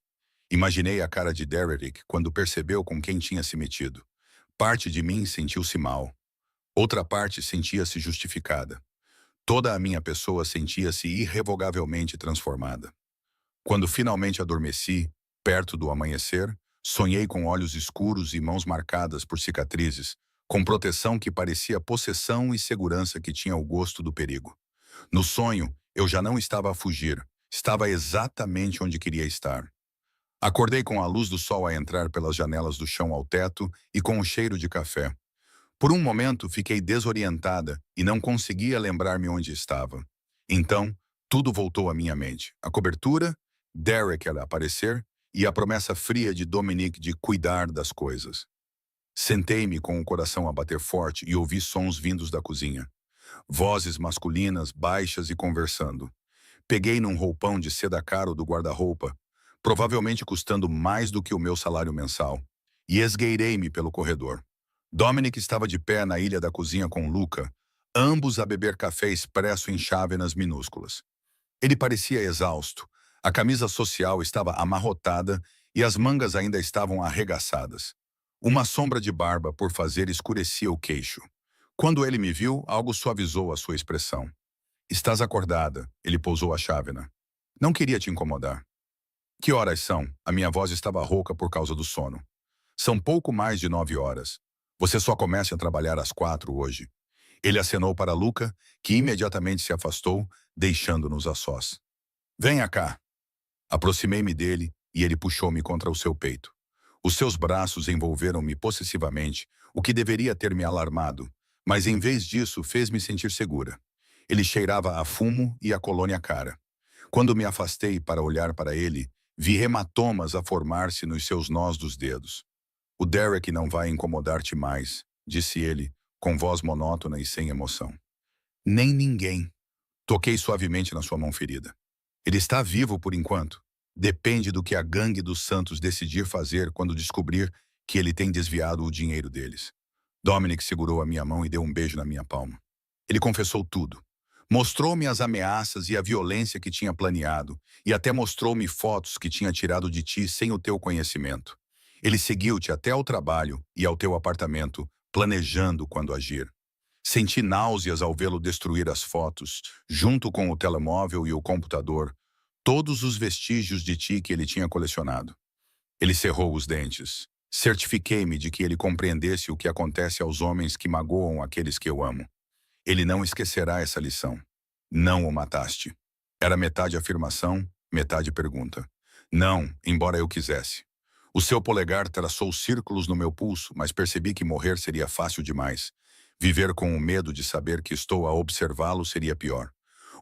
Imaginei a cara de Derek quando percebeu com quem tinha se metido. Parte de mim sentiu-se mal. Outra parte sentia-se justificada. Toda a minha pessoa sentia-se irrevogavelmente transformada. Quando finalmente adormeci, perto do amanhecer, sonhei com olhos escuros e mãos marcadas por cicatrizes, com proteção que parecia possessão e segurança que tinha o gosto do perigo. No sonho, eu já não estava a fugir, estava exatamente onde queria estar. Acordei com a luz do sol a entrar pelas janelas do chão ao teto e com o cheiro de café. Por um momento, fiquei desorientada e não conseguia lembrar-me onde estava. Então, tudo voltou à minha mente. A cobertura, Derek a aparecer e a promessa fria de Dominic de cuidar das coisas. Sentei-me com o coração a bater forte e ouvi sons vindos da cozinha. Vozes masculinas, baixas e conversando. Peguei num roupão de seda caro do guarda-roupa, provavelmente custando mais do que o meu salário mensal, e esgueirei-me pelo corredor. Dominic estava de pé na ilha da cozinha com Luca, ambos a beber café expresso em chávenas minúsculas. Ele parecia exausto, a camisa social estava amarrotada e as mangas ainda estavam arregaçadas. Uma sombra de barba por fazer escurecia o queixo. Quando ele me viu, algo suavizou a sua expressão. Estás acordada, ele pousou a chávena. Não queria te incomodar. Que horas são? A minha voz estava rouca por causa do sono. São pouco mais de 9 horas. Você só começa a trabalhar às 4 hoje. Ele acenou para Luca, que imediatamente se afastou, deixando-nos a sós. Venha cá. Aproximei-me dele e ele puxou-me contra o seu peito. Os seus braços envolveram-me possessivamente, o que deveria ter me alarmado, mas em vez disso fez-me sentir segura. Ele cheirava a fumo e a colônia cara. Quando me afastei para olhar para ele, vi hematomas a formar-se nos seus nós dos dedos. O Derek não vai incomodar-te mais, disse ele, com voz monótona e sem emoção. Nem ninguém. Toquei suavemente na sua mão ferida. Ele está vivo por enquanto. Depende do que a gangue dos Santos decidir fazer quando descobrir que ele tem desviado o dinheiro deles. Dominic segurou a minha mão e deu um beijo na minha palma. Ele confessou tudo. Mostrou-me as ameaças e a violência que tinha planeado, e até mostrou-me fotos que tinha tirado de ti sem o teu conhecimento. Ele seguiu-te até ao trabalho e ao teu apartamento, planejando quando agir. Senti náuseas ao vê-lo destruir as fotos, junto com o telemóvel e o computador, todos os vestígios de ti que ele tinha colecionado. Ele cerrou os dentes. Certifiquei-me de que ele compreendesse o que acontece aos homens que magoam aqueles que eu amo. Ele não esquecerá essa lição. Não o mataste. Era metade afirmação, metade pergunta. Não, embora eu quisesse. O seu polegar traçou círculos no meu pulso, mas percebi que morrer seria fácil demais. Viver com o medo de saber que estou a observá-lo seria pior.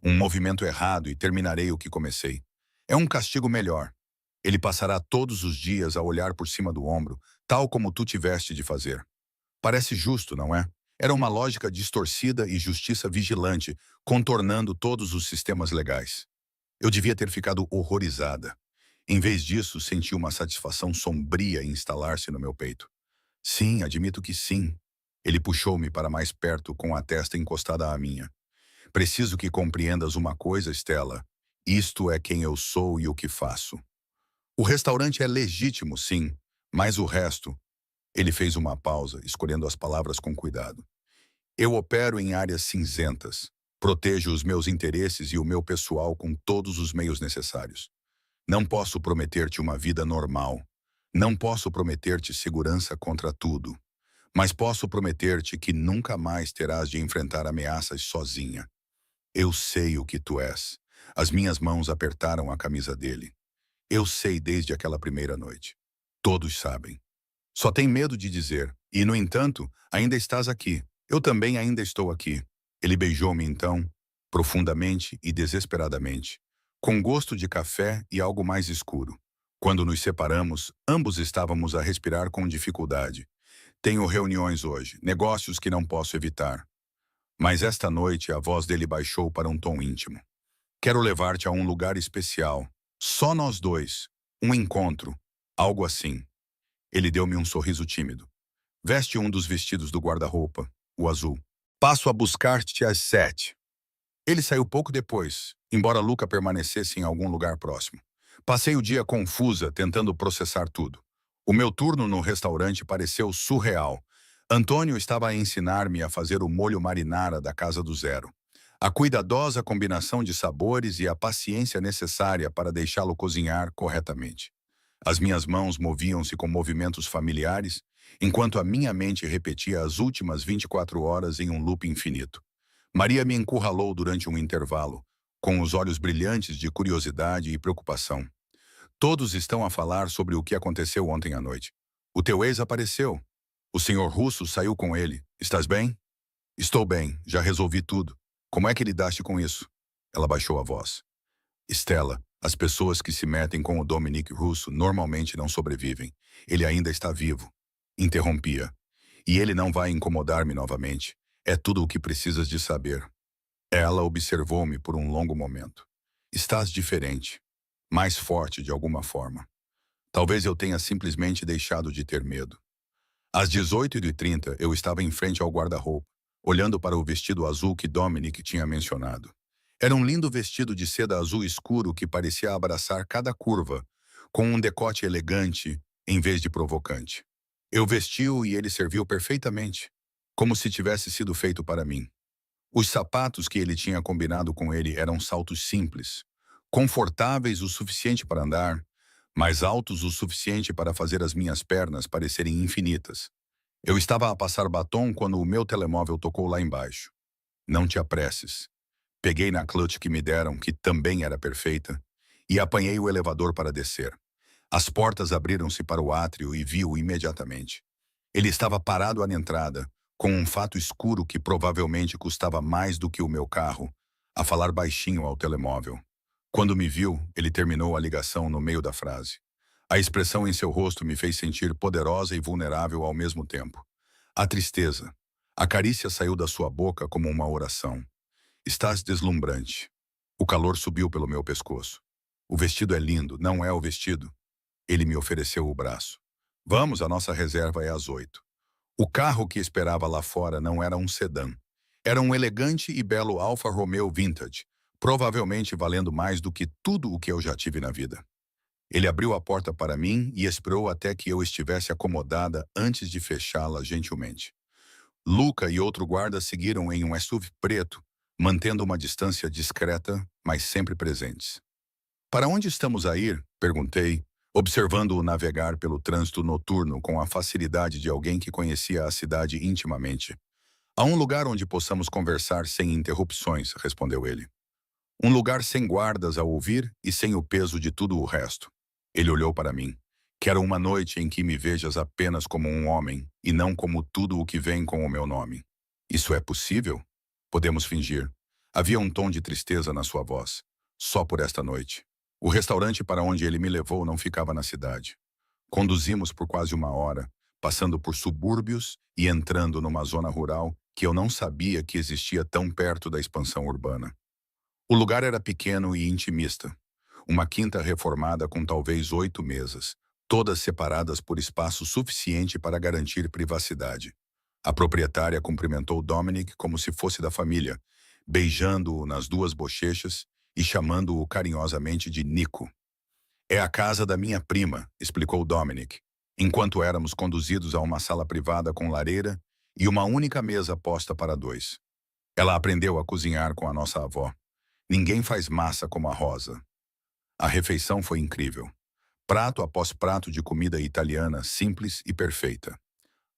Um movimento errado e terminarei o que comecei. É um castigo melhor. Ele passará todos os dias a olhar por cima do ombro, tal como tu tiveste de fazer. Parece justo, não é? Era uma lógica distorcida e justiça vigilante, contornando todos os sistemas legais. Eu devia ter ficado horrorizada. Em vez disso, senti uma satisfação sombria instalar-se no meu peito. Sim, admito que sim. Ele puxou-me para mais perto com a testa encostada à minha. Preciso que compreendas uma coisa, Stella. Isto é quem eu sou e o que faço. O restaurante é legítimo, sim, mas o resto... Ele fez uma pausa, escolhendo as palavras com cuidado. Eu opero em áreas cinzentas. Protejo os meus interesses e o meu pessoal com todos os meios necessários. Não posso prometer-te uma vida normal. Não posso prometer-te segurança contra tudo. Mas posso prometer-te que nunca mais terás de enfrentar ameaças sozinha. Eu sei o que tu és. As minhas mãos apertaram a camisa dele. Eu sei desde aquela primeira noite. Todos sabem. Só tem medo de dizer. E, no entanto, ainda estás aqui. Eu também ainda estou aqui. Ele beijou-me então, profundamente e desesperadamente, com gosto de café e algo mais escuro. Quando nos separamos, ambos estávamos a respirar com dificuldade. Tenho reuniões hoje, negócios que não posso evitar. Mas esta noite a voz dele baixou para um tom íntimo. Quero levar-te a um lugar especial. Só nós dois. Um encontro. Algo assim. Ele deu-me um sorriso tímido. Veste um dos vestidos do guarda-roupa, o azul. Passo a buscar-te às 7. Ele saiu pouco depois, embora Luca permanecesse em algum lugar próximo. Passei o dia confusa, tentando processar tudo. O meu turno no restaurante pareceu surreal. Antônio estava a ensinar-me a fazer o molho marinara da casa do zero. A cuidadosa combinação de sabores e a paciência necessária para deixá-lo cozinhar corretamente. As minhas mãos moviam-se com movimentos familiares, enquanto a minha mente repetia as últimas 24 horas em um loop infinito. Maria me encurralou durante um intervalo, com os olhos brilhantes de curiosidade e preocupação. Todos estão a falar sobre o que aconteceu ontem à noite. O teu ex apareceu. O senhor Russo saiu com ele. Estás bem? Estou bem, já resolvi tudo. Como é que lidaste com isso? Ela baixou a voz. Estela, as pessoas que se metem com o Dominic Russo normalmente não sobrevivem. Ele ainda está vivo. Interrompia. E ele não vai incomodar-me novamente. É tudo o que precisas de saber. Ela observou-me por um longo momento. Estás diferente. Mais forte de alguma forma. Talvez eu tenha simplesmente deixado de ter medo. Às 18h30, eu estava em frente ao guarda-roupa, olhando para o vestido azul que Dominic tinha mencionado. Era um lindo vestido de seda azul escuro que parecia abraçar cada curva, com um decote elegante em vez de provocante. Eu vesti-o e ele serviu perfeitamente, como se tivesse sido feito para mim. Os sapatos que ele tinha combinado com ele eram saltos simples, confortáveis o suficiente para andar, mas altos o suficiente para fazer as minhas pernas parecerem infinitas. Eu estava a passar batom quando o meu telemóvel tocou lá embaixo. Não te apresses. Peguei na clutch que me deram, que também era perfeita, e apanhei o elevador para descer. As portas abriram-se para o átrio e vi-o imediatamente. Ele estava parado à entrada, com um fato escuro que provavelmente custava mais do que o meu carro, a falar baixinho ao telemóvel. Quando me viu, ele terminou a ligação no meio da frase. A expressão em seu rosto me fez sentir poderosa e vulnerável ao mesmo tempo. A tristeza. A carícia saiu da sua boca como uma oração. Estás deslumbrante. O calor subiu pelo meu pescoço. O vestido é lindo, não é o vestido? Ele me ofereceu o braço. Vamos, a nossa reserva é às 8. O carro que esperava lá fora não era um sedã. Era um elegante e belo Alfa Romeo Vintage, provavelmente valendo mais do que tudo o que eu já tive na vida. Ele abriu a porta para mim e esperou até que eu estivesse acomodada antes de fechá-la gentilmente. Luca e outro guarda seguiram em um SUV preto, mantendo uma distância discreta, mas sempre presentes. Para onde estamos a ir? Perguntei, observando-o navegar pelo trânsito noturno com a facilidade de alguém que conhecia a cidade intimamente. A um lugar onde possamos conversar sem interrupções, respondeu ele. Um lugar sem guardas a ouvir e sem o peso de tudo o resto. Ele olhou para mim. Quero uma noite em que me vejas apenas como um homem e não como tudo o que vem com o meu nome. Isso é possível? Podemos fingir. Havia um tom de tristeza na sua voz. Só por esta noite. O restaurante para onde ele me levou não ficava na cidade. Conduzimos por quase uma hora, passando por subúrbios e entrando numa zona rural que eu não sabia que existia tão perto da expansão urbana. O lugar era pequeno e intimista. Uma quinta reformada com talvez 8 mesas, todas separadas por espaço suficiente para garantir privacidade. A proprietária cumprimentou Dominic como se fosse da família, beijando-o nas 2 bochechas e chamando-o carinhosamente de Nico. É a casa da minha prima, explicou Dominic, enquanto éramos conduzidos a uma sala privada com lareira e uma única mesa posta para 2. Ela aprendeu a cozinhar com a nossa avó. Ninguém faz massa como a Rosa. A refeição foi incrível. Prato após prato de comida italiana simples e perfeita.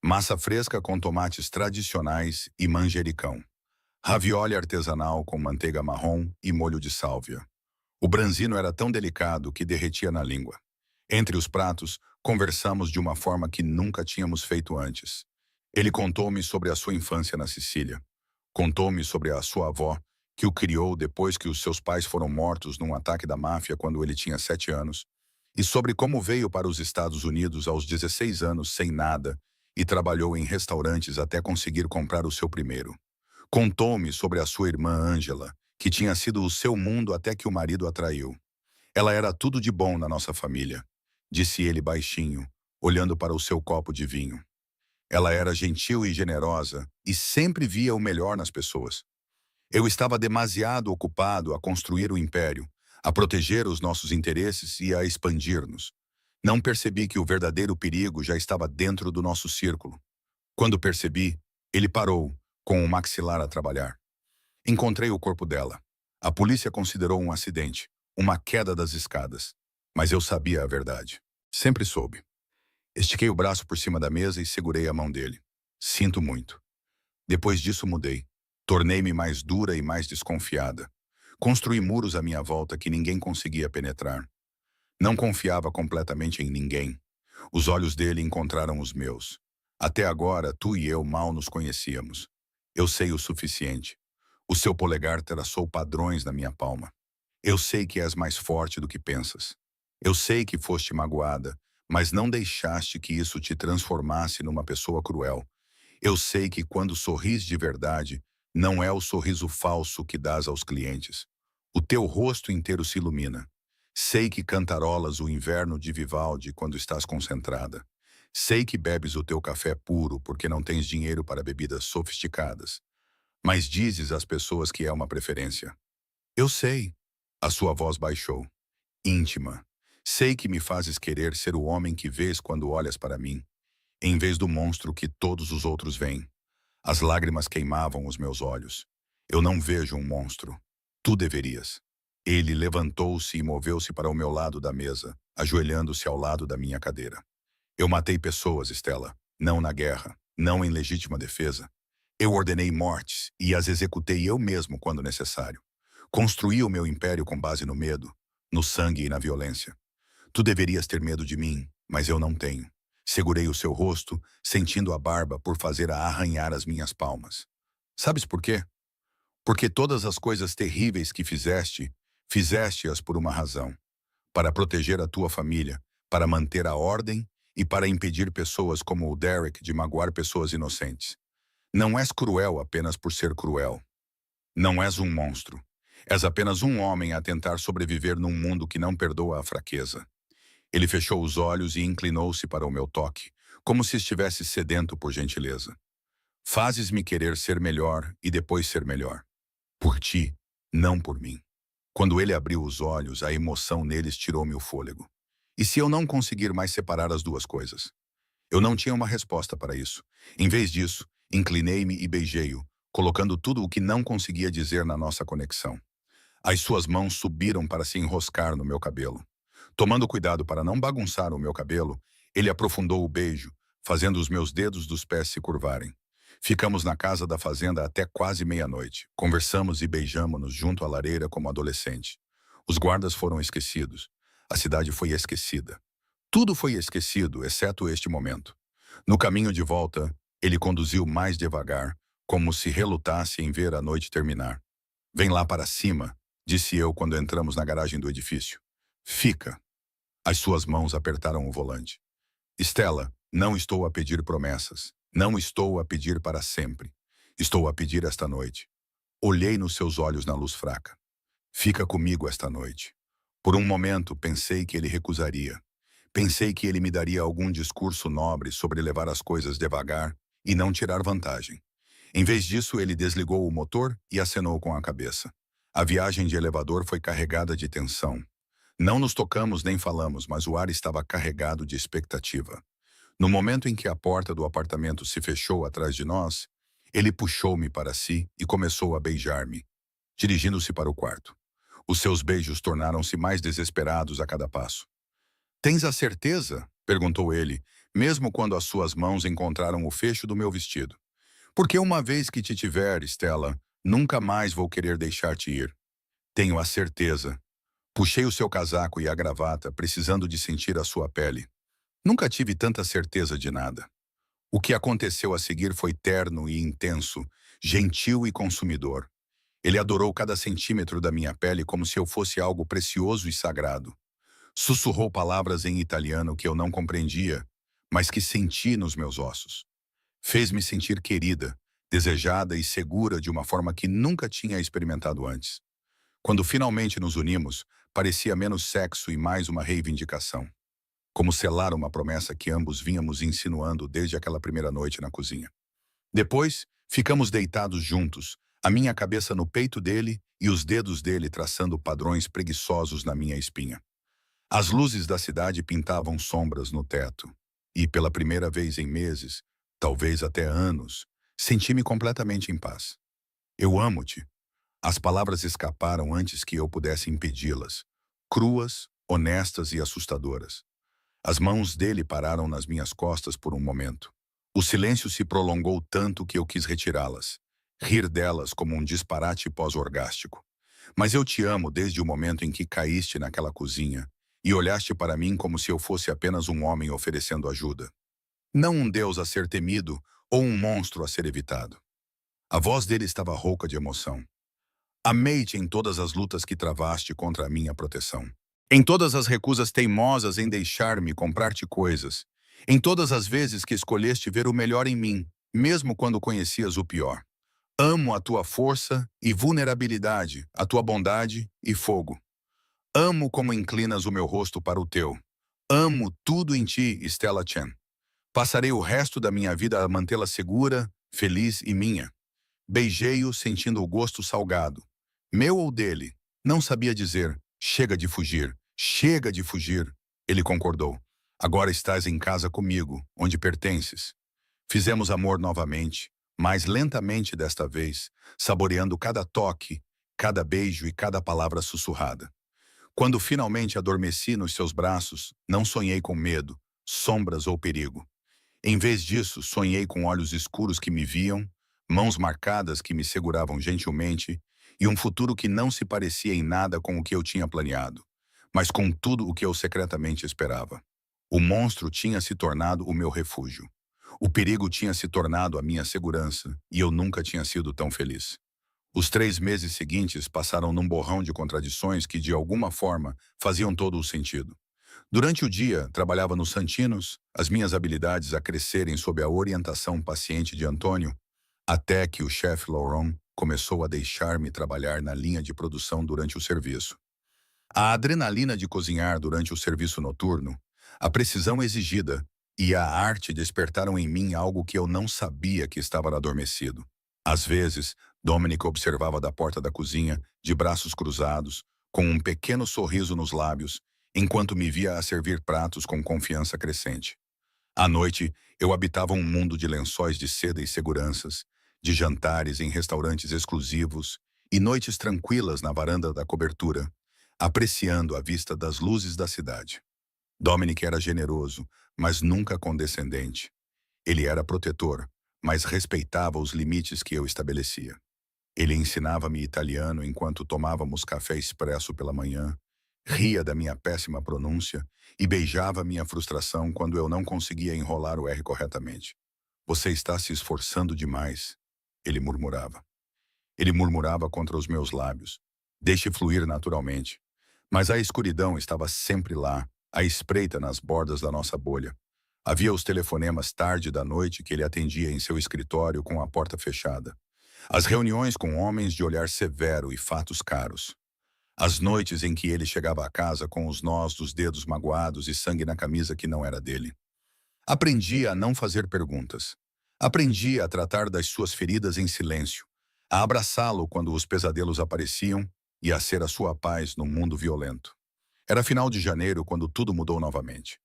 Massa fresca com tomates tradicionais e manjericão. Ravioli artesanal com manteiga marrom e molho de sálvia. O branzino era tão delicado que derretia na língua. Entre os pratos, conversamos de uma forma que nunca tínhamos feito antes. Ele contou-me sobre a sua infância na Sicília. Contou-me sobre a sua avó, que o criou depois que os seus pais foram mortos num ataque da máfia quando ele tinha 7 anos, e sobre como veio para os Estados Unidos aos 16 anos sem nada e trabalhou em restaurantes até conseguir comprar o seu primeiro. Contou-me sobre a sua irmã Angela, que tinha sido o seu mundo até que o marido a traiu. Ela era tudo de bom na nossa família, disse ele baixinho, olhando para o seu copo de vinho. Ela era gentil e generosa e sempre via o melhor nas pessoas. Eu estava demasiado ocupado a construir o império, a proteger os nossos interesses e a expandir-nos. Não percebi que o verdadeiro perigo já estava dentro do nosso círculo. Quando percebi, ele parou, com o maxilar a trabalhar. Encontrei o corpo dela. A polícia considerou um acidente, uma queda das escadas. Mas eu sabia a verdade. Sempre soube. Estiquei o braço por cima da mesa e segurei a mão dele. Sinto muito. Depois disso mudei. Tornei-me mais dura e mais desconfiada. Construí muros à minha volta que ninguém conseguia penetrar. Não confiava completamente em ninguém. Os olhos dele encontraram os meus. Até agora, tu e eu mal nos conhecíamos. Eu sei o suficiente. O seu polegar traçou padrões na minha palma. Eu sei que és mais forte do que pensas. Eu sei que foste magoada, mas não deixaste que isso te transformasse numa pessoa cruel. Eu sei que quando sorris de verdade, não é o sorriso falso que dás aos clientes. O teu rosto inteiro se ilumina. Sei que cantarolas o inverno de Vivaldi quando estás concentrada. Sei que bebes o teu café puro porque não tens dinheiro para bebidas sofisticadas. Mas dizes às pessoas que é uma preferência. Eu sei. A sua voz baixou. Íntima. Sei que me fazes querer ser o homem que vês quando olhas para mim, em vez do monstro que todos os outros veem. As lágrimas queimavam os meus olhos. Eu não vejo um monstro. Tu deverias. Ele levantou-se e moveu-se para o meu lado da mesa, ajoelhando-se ao lado da minha cadeira. Eu matei pessoas, Stella. Não na guerra, não em legítima defesa. Eu ordenei mortes e as executei eu mesmo quando necessário. Construí o meu império com base no medo, no sangue e na violência. Tu deverias ter medo de mim, mas eu não tenho. Segurei o seu rosto, sentindo a barba por fazer a arranhar as minhas palmas. Sabes por quê? Porque todas as coisas terríveis que fizeste, fizeste-as por uma razão. Para proteger a tua família, para manter a ordem e para impedir pessoas como o Derek de magoar pessoas inocentes. Não és cruel apenas por ser cruel. Não és um monstro. És apenas um homem a tentar sobreviver num mundo que não perdoa a fraqueza. Ele fechou os olhos e inclinou-se para o meu toque, como se estivesse sedento por gentileza. Fazes-me querer ser melhor e depois ser melhor. Por ti, não por mim. Quando ele abriu os olhos, a emoção neles tirou-me o fôlego. E se eu não conseguir mais separar as duas coisas? Eu não tinha uma resposta para isso. Em vez disso, inclinei-me e beijei-o, colocando tudo o que não conseguia dizer na nossa conexão. As suas mãos subiram para se enroscar no meu cabelo. Tomando cuidado para não bagunçar o meu cabelo, ele aprofundou o beijo, fazendo os meus dedos dos pés se curvarem. Ficamos na casa da fazenda até quase meia-noite. Conversamos e beijamo-nos junto à lareira como adolescente. Os guardas foram esquecidos. A cidade foi esquecida. Tudo foi esquecido, exceto este momento. No caminho de volta, ele conduziu mais devagar, como se relutasse em ver a noite terminar. Vem lá para cima, disse eu quando entramos na garagem do edifício. Fica. As suas mãos apertaram o volante. Stella, não estou a pedir promessas. Não estou a pedir para sempre. Estou a pedir esta noite. Olhei nos seus olhos na luz fraca. Fica comigo esta noite. Por um momento pensei que ele recusaria. Pensei que ele me daria algum discurso nobre sobre levar as coisas devagar e não tirar vantagem. Em vez disso, ele desligou o motor e acenou com a cabeça. A viagem de elevador foi carregada de tensão. Não nos tocamos nem falamos, mas o ar estava carregado de expectativa. No momento em que a porta do apartamento se fechou atrás de nós, ele puxou-me para si e começou a beijar-me, dirigindo-se para o quarto. Os seus beijos tornaram-se mais desesperados a cada passo. Tens a certeza? Perguntou ele, mesmo quando as suas mãos encontraram o fecho do meu vestido. Porque uma vez que te tiver, Stella, nunca mais vou querer deixar-te ir. Tenho a certeza. Puxei o seu casaco e a gravata, precisando de sentir a sua pele. Nunca tive tanta certeza de nada. O que aconteceu a seguir foi terno e intenso, gentil e consumidor. Ele adorou cada centímetro da minha pele como se eu fosse algo precioso e sagrado. Sussurrou palavras em italiano que eu não compreendia, mas que senti nos meus ossos. Fez-me sentir querida, desejada e segura de uma forma que nunca tinha experimentado antes. Quando finalmente nos unimos, parecia menos sexo e mais uma reivindicação. Como selar uma promessa que ambos vínhamos insinuando desde aquela primeira noite na cozinha. Depois, ficamos deitados juntos, a minha cabeça no peito dele e os dedos dele traçando padrões preguiçosos na minha espinha. As luzes da cidade pintavam sombras no teto, e pela primeira vez em meses, talvez até anos, senti-me completamente em paz. Eu amo-te. As palavras escaparam antes que eu pudesse impedi-las, cruas, honestas e assustadoras. As mãos dele pararam nas minhas costas por um momento. O silêncio se prolongou tanto que eu quis retirá-las, rir delas como um disparate pós-orgástico. Mas eu te amo desde o momento em que caíste naquela cozinha e olhaste para mim como se eu fosse apenas um homem oferecendo ajuda. Não um deus a ser temido ou um monstro a ser evitado. A voz dele estava rouca de emoção. Amei-te em todas as lutas que travaste contra a minha proteção. Em todas as recusas teimosas em deixar-me comprar-te coisas. Em todas as vezes que escolheste ver o melhor em mim, mesmo quando conhecias o pior. Amo a tua força e vulnerabilidade, a tua bondade e fogo. Amo como inclinas o meu rosto para o teu. Amo tudo em ti, Stella Chen. Passarei o resto da minha vida a mantê-la segura, feliz e minha. Beijei-o sentindo o gosto salgado. Meu ou dele? Não sabia dizer. Chega de fugir. Chega de fugir. Ele concordou. Agora estás em casa comigo, onde pertences. Fizemos amor novamente, mais lentamente desta vez, saboreando cada toque, cada beijo e cada palavra sussurrada. Quando finalmente adormeci nos seus braços, não sonhei com medo, sombras ou perigo. Em vez disso, sonhei com olhos escuros que me viam, mãos marcadas que me seguravam gentilmente e um futuro que não se parecia em nada com o que eu tinha planeado, mas com tudo o que eu secretamente esperava. O monstro tinha se tornado o meu refúgio. O perigo tinha se tornado a minha segurança e eu nunca tinha sido tão feliz. Os 3 meses seguintes passaram num borrão de contradições que, de alguma forma, faziam todo o sentido. Durante o dia, trabalhava nos Santinos, as minhas habilidades a crescerem sob a orientação paciente de Antônio, até que o chefe Laurent começou a deixar-me trabalhar na linha de produção durante o serviço. A adrenalina de cozinhar durante o serviço noturno, a precisão exigida e a arte despertaram em mim algo que eu não sabia que estava adormecido. Às vezes, Dominic observava da porta da cozinha, de braços cruzados, com um pequeno sorriso nos lábios, enquanto me via a servir pratos com confiança crescente. À noite, eu habitava um mundo de lençóis de seda e seguranças, de jantares em restaurantes exclusivos e noites tranquilas na varanda da cobertura, apreciando a vista das luzes da cidade. Dominic era generoso, mas nunca condescendente. Ele era protetor, mas respeitava os limites que eu estabelecia. Ele ensinava-me italiano enquanto tomávamos café expresso pela manhã, ria da minha péssima pronúncia e beijava minha frustração quando eu não conseguia enrolar o R corretamente. Você está se esforçando demais, ele murmurava. Ele murmurava contra os meus lábios. Deixe fluir naturalmente. Mas a escuridão estava sempre lá, à espreita nas bordas da nossa bolha. Havia os telefonemas tarde da noite que ele atendia em seu escritório com a porta fechada. As reuniões com homens de olhar severo e fatos caros. As noites em que ele chegava a casa com os nós dos dedos magoados e sangue na camisa que não era dele. Aprendi a não fazer perguntas. Aprendi a tratar das suas feridas em silêncio, a abraçá-lo quando os pesadelos apareciam e a ser a sua paz num mundo violento. Era final de janeiro quando tudo mudou novamente.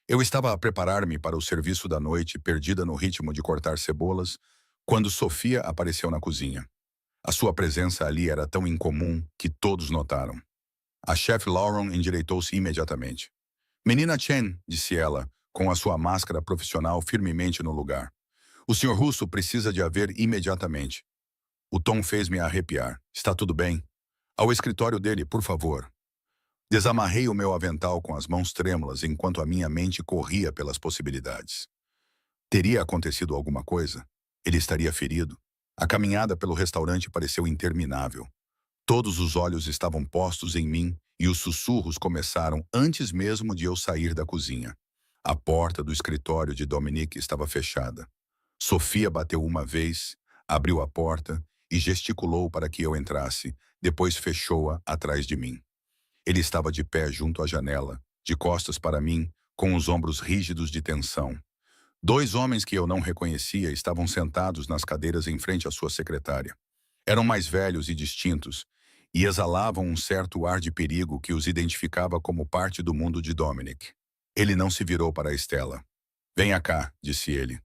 Eu estava a preparar-me para o serviço da noite, perdida no ritmo de cortar cebolas, quando Sofia apareceu na cozinha. A sua presença ali era tão incomum que todos notaram. A chefe Lauren endireitou-se imediatamente. Menina Chen, disse ela, com a sua máscara profissional firmemente no lugar. O Sr. Russo precisa de a ver imediatamente. O tom fez-me arrepiar. Está tudo bem? Ao escritório dele, por favor. Desamarrei o meu avental com as mãos trêmulas enquanto a minha mente corria pelas possibilidades. Teria acontecido alguma coisa? Ele estaria ferido? A caminhada pelo restaurante pareceu interminável. Todos os olhos estavam postos em mim e os sussurros começaram antes mesmo de eu sair da cozinha. A porta do escritório de Dominique estava fechada. Sofia bateu uma vez, abriu a porta e gesticulou para que eu entrasse, depois fechou-a atrás de mim. Ele estava de pé junto à janela, de costas para mim, com os ombros rígidos de tensão. Dois homens que eu não reconhecia estavam sentados nas cadeiras em frente à sua secretária. Eram mais velhos e distintos, e exalavam um certo ar de perigo que os identificava como parte do mundo de Dominic. Ele não se virou para Estela. "Venha cá", disse ele.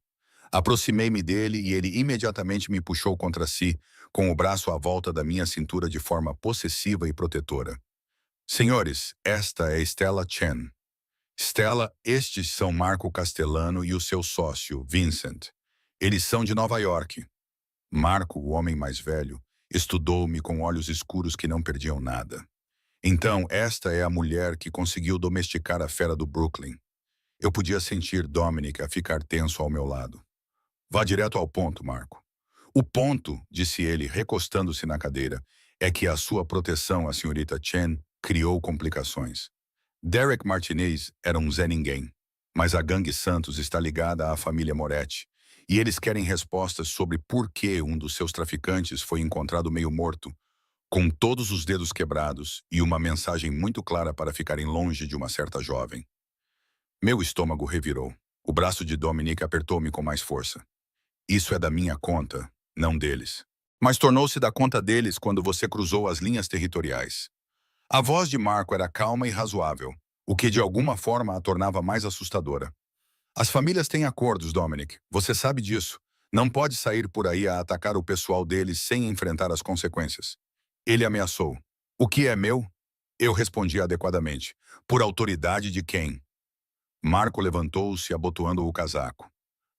Aproximei-me dele e ele imediatamente me puxou contra si, com o braço à volta da minha cintura de forma possessiva e protetora. "Senhores, esta é Stella Chen. Stella, estes são Marco Castellano e o seu sócio, Vincent. Eles são de Nova York." Marco, o homem mais velho, estudou-me com olhos escuros que não perdiam nada. "Então, esta é a mulher que conseguiu domesticar a fera do Brooklyn." Eu podia sentir Dominic a ficar tenso ao meu lado. "Vá direto ao ponto, Marco." "O ponto", disse ele, recostando-se na cadeira, "é que a sua proteção à senhorita Chen criou complicações. Derek Martinez era um Zé Ninguém, mas a gangue Santos está ligada à família Moretti, e eles querem respostas sobre por que um dos seus traficantes foi encontrado meio morto, com todos os dedos quebrados e uma mensagem muito clara para ficarem longe de uma certa jovem." Meu estômago revirou. O braço de Dominic apertou-me com mais força. "Isso é da minha conta, não deles." "Mas tornou-se da conta deles quando você cruzou as linhas territoriais." A voz de Marco era calma e razoável, o que de alguma forma a tornava mais assustadora. "As famílias têm acordos, Dominic. Você sabe disso. Não pode sair por aí a atacar o pessoal deles sem enfrentar as consequências." Ele ameaçou. "O que é meu?" Eu respondi adequadamente. "Por autoridade de quem?" Marco levantou-se, abotoando o casaco.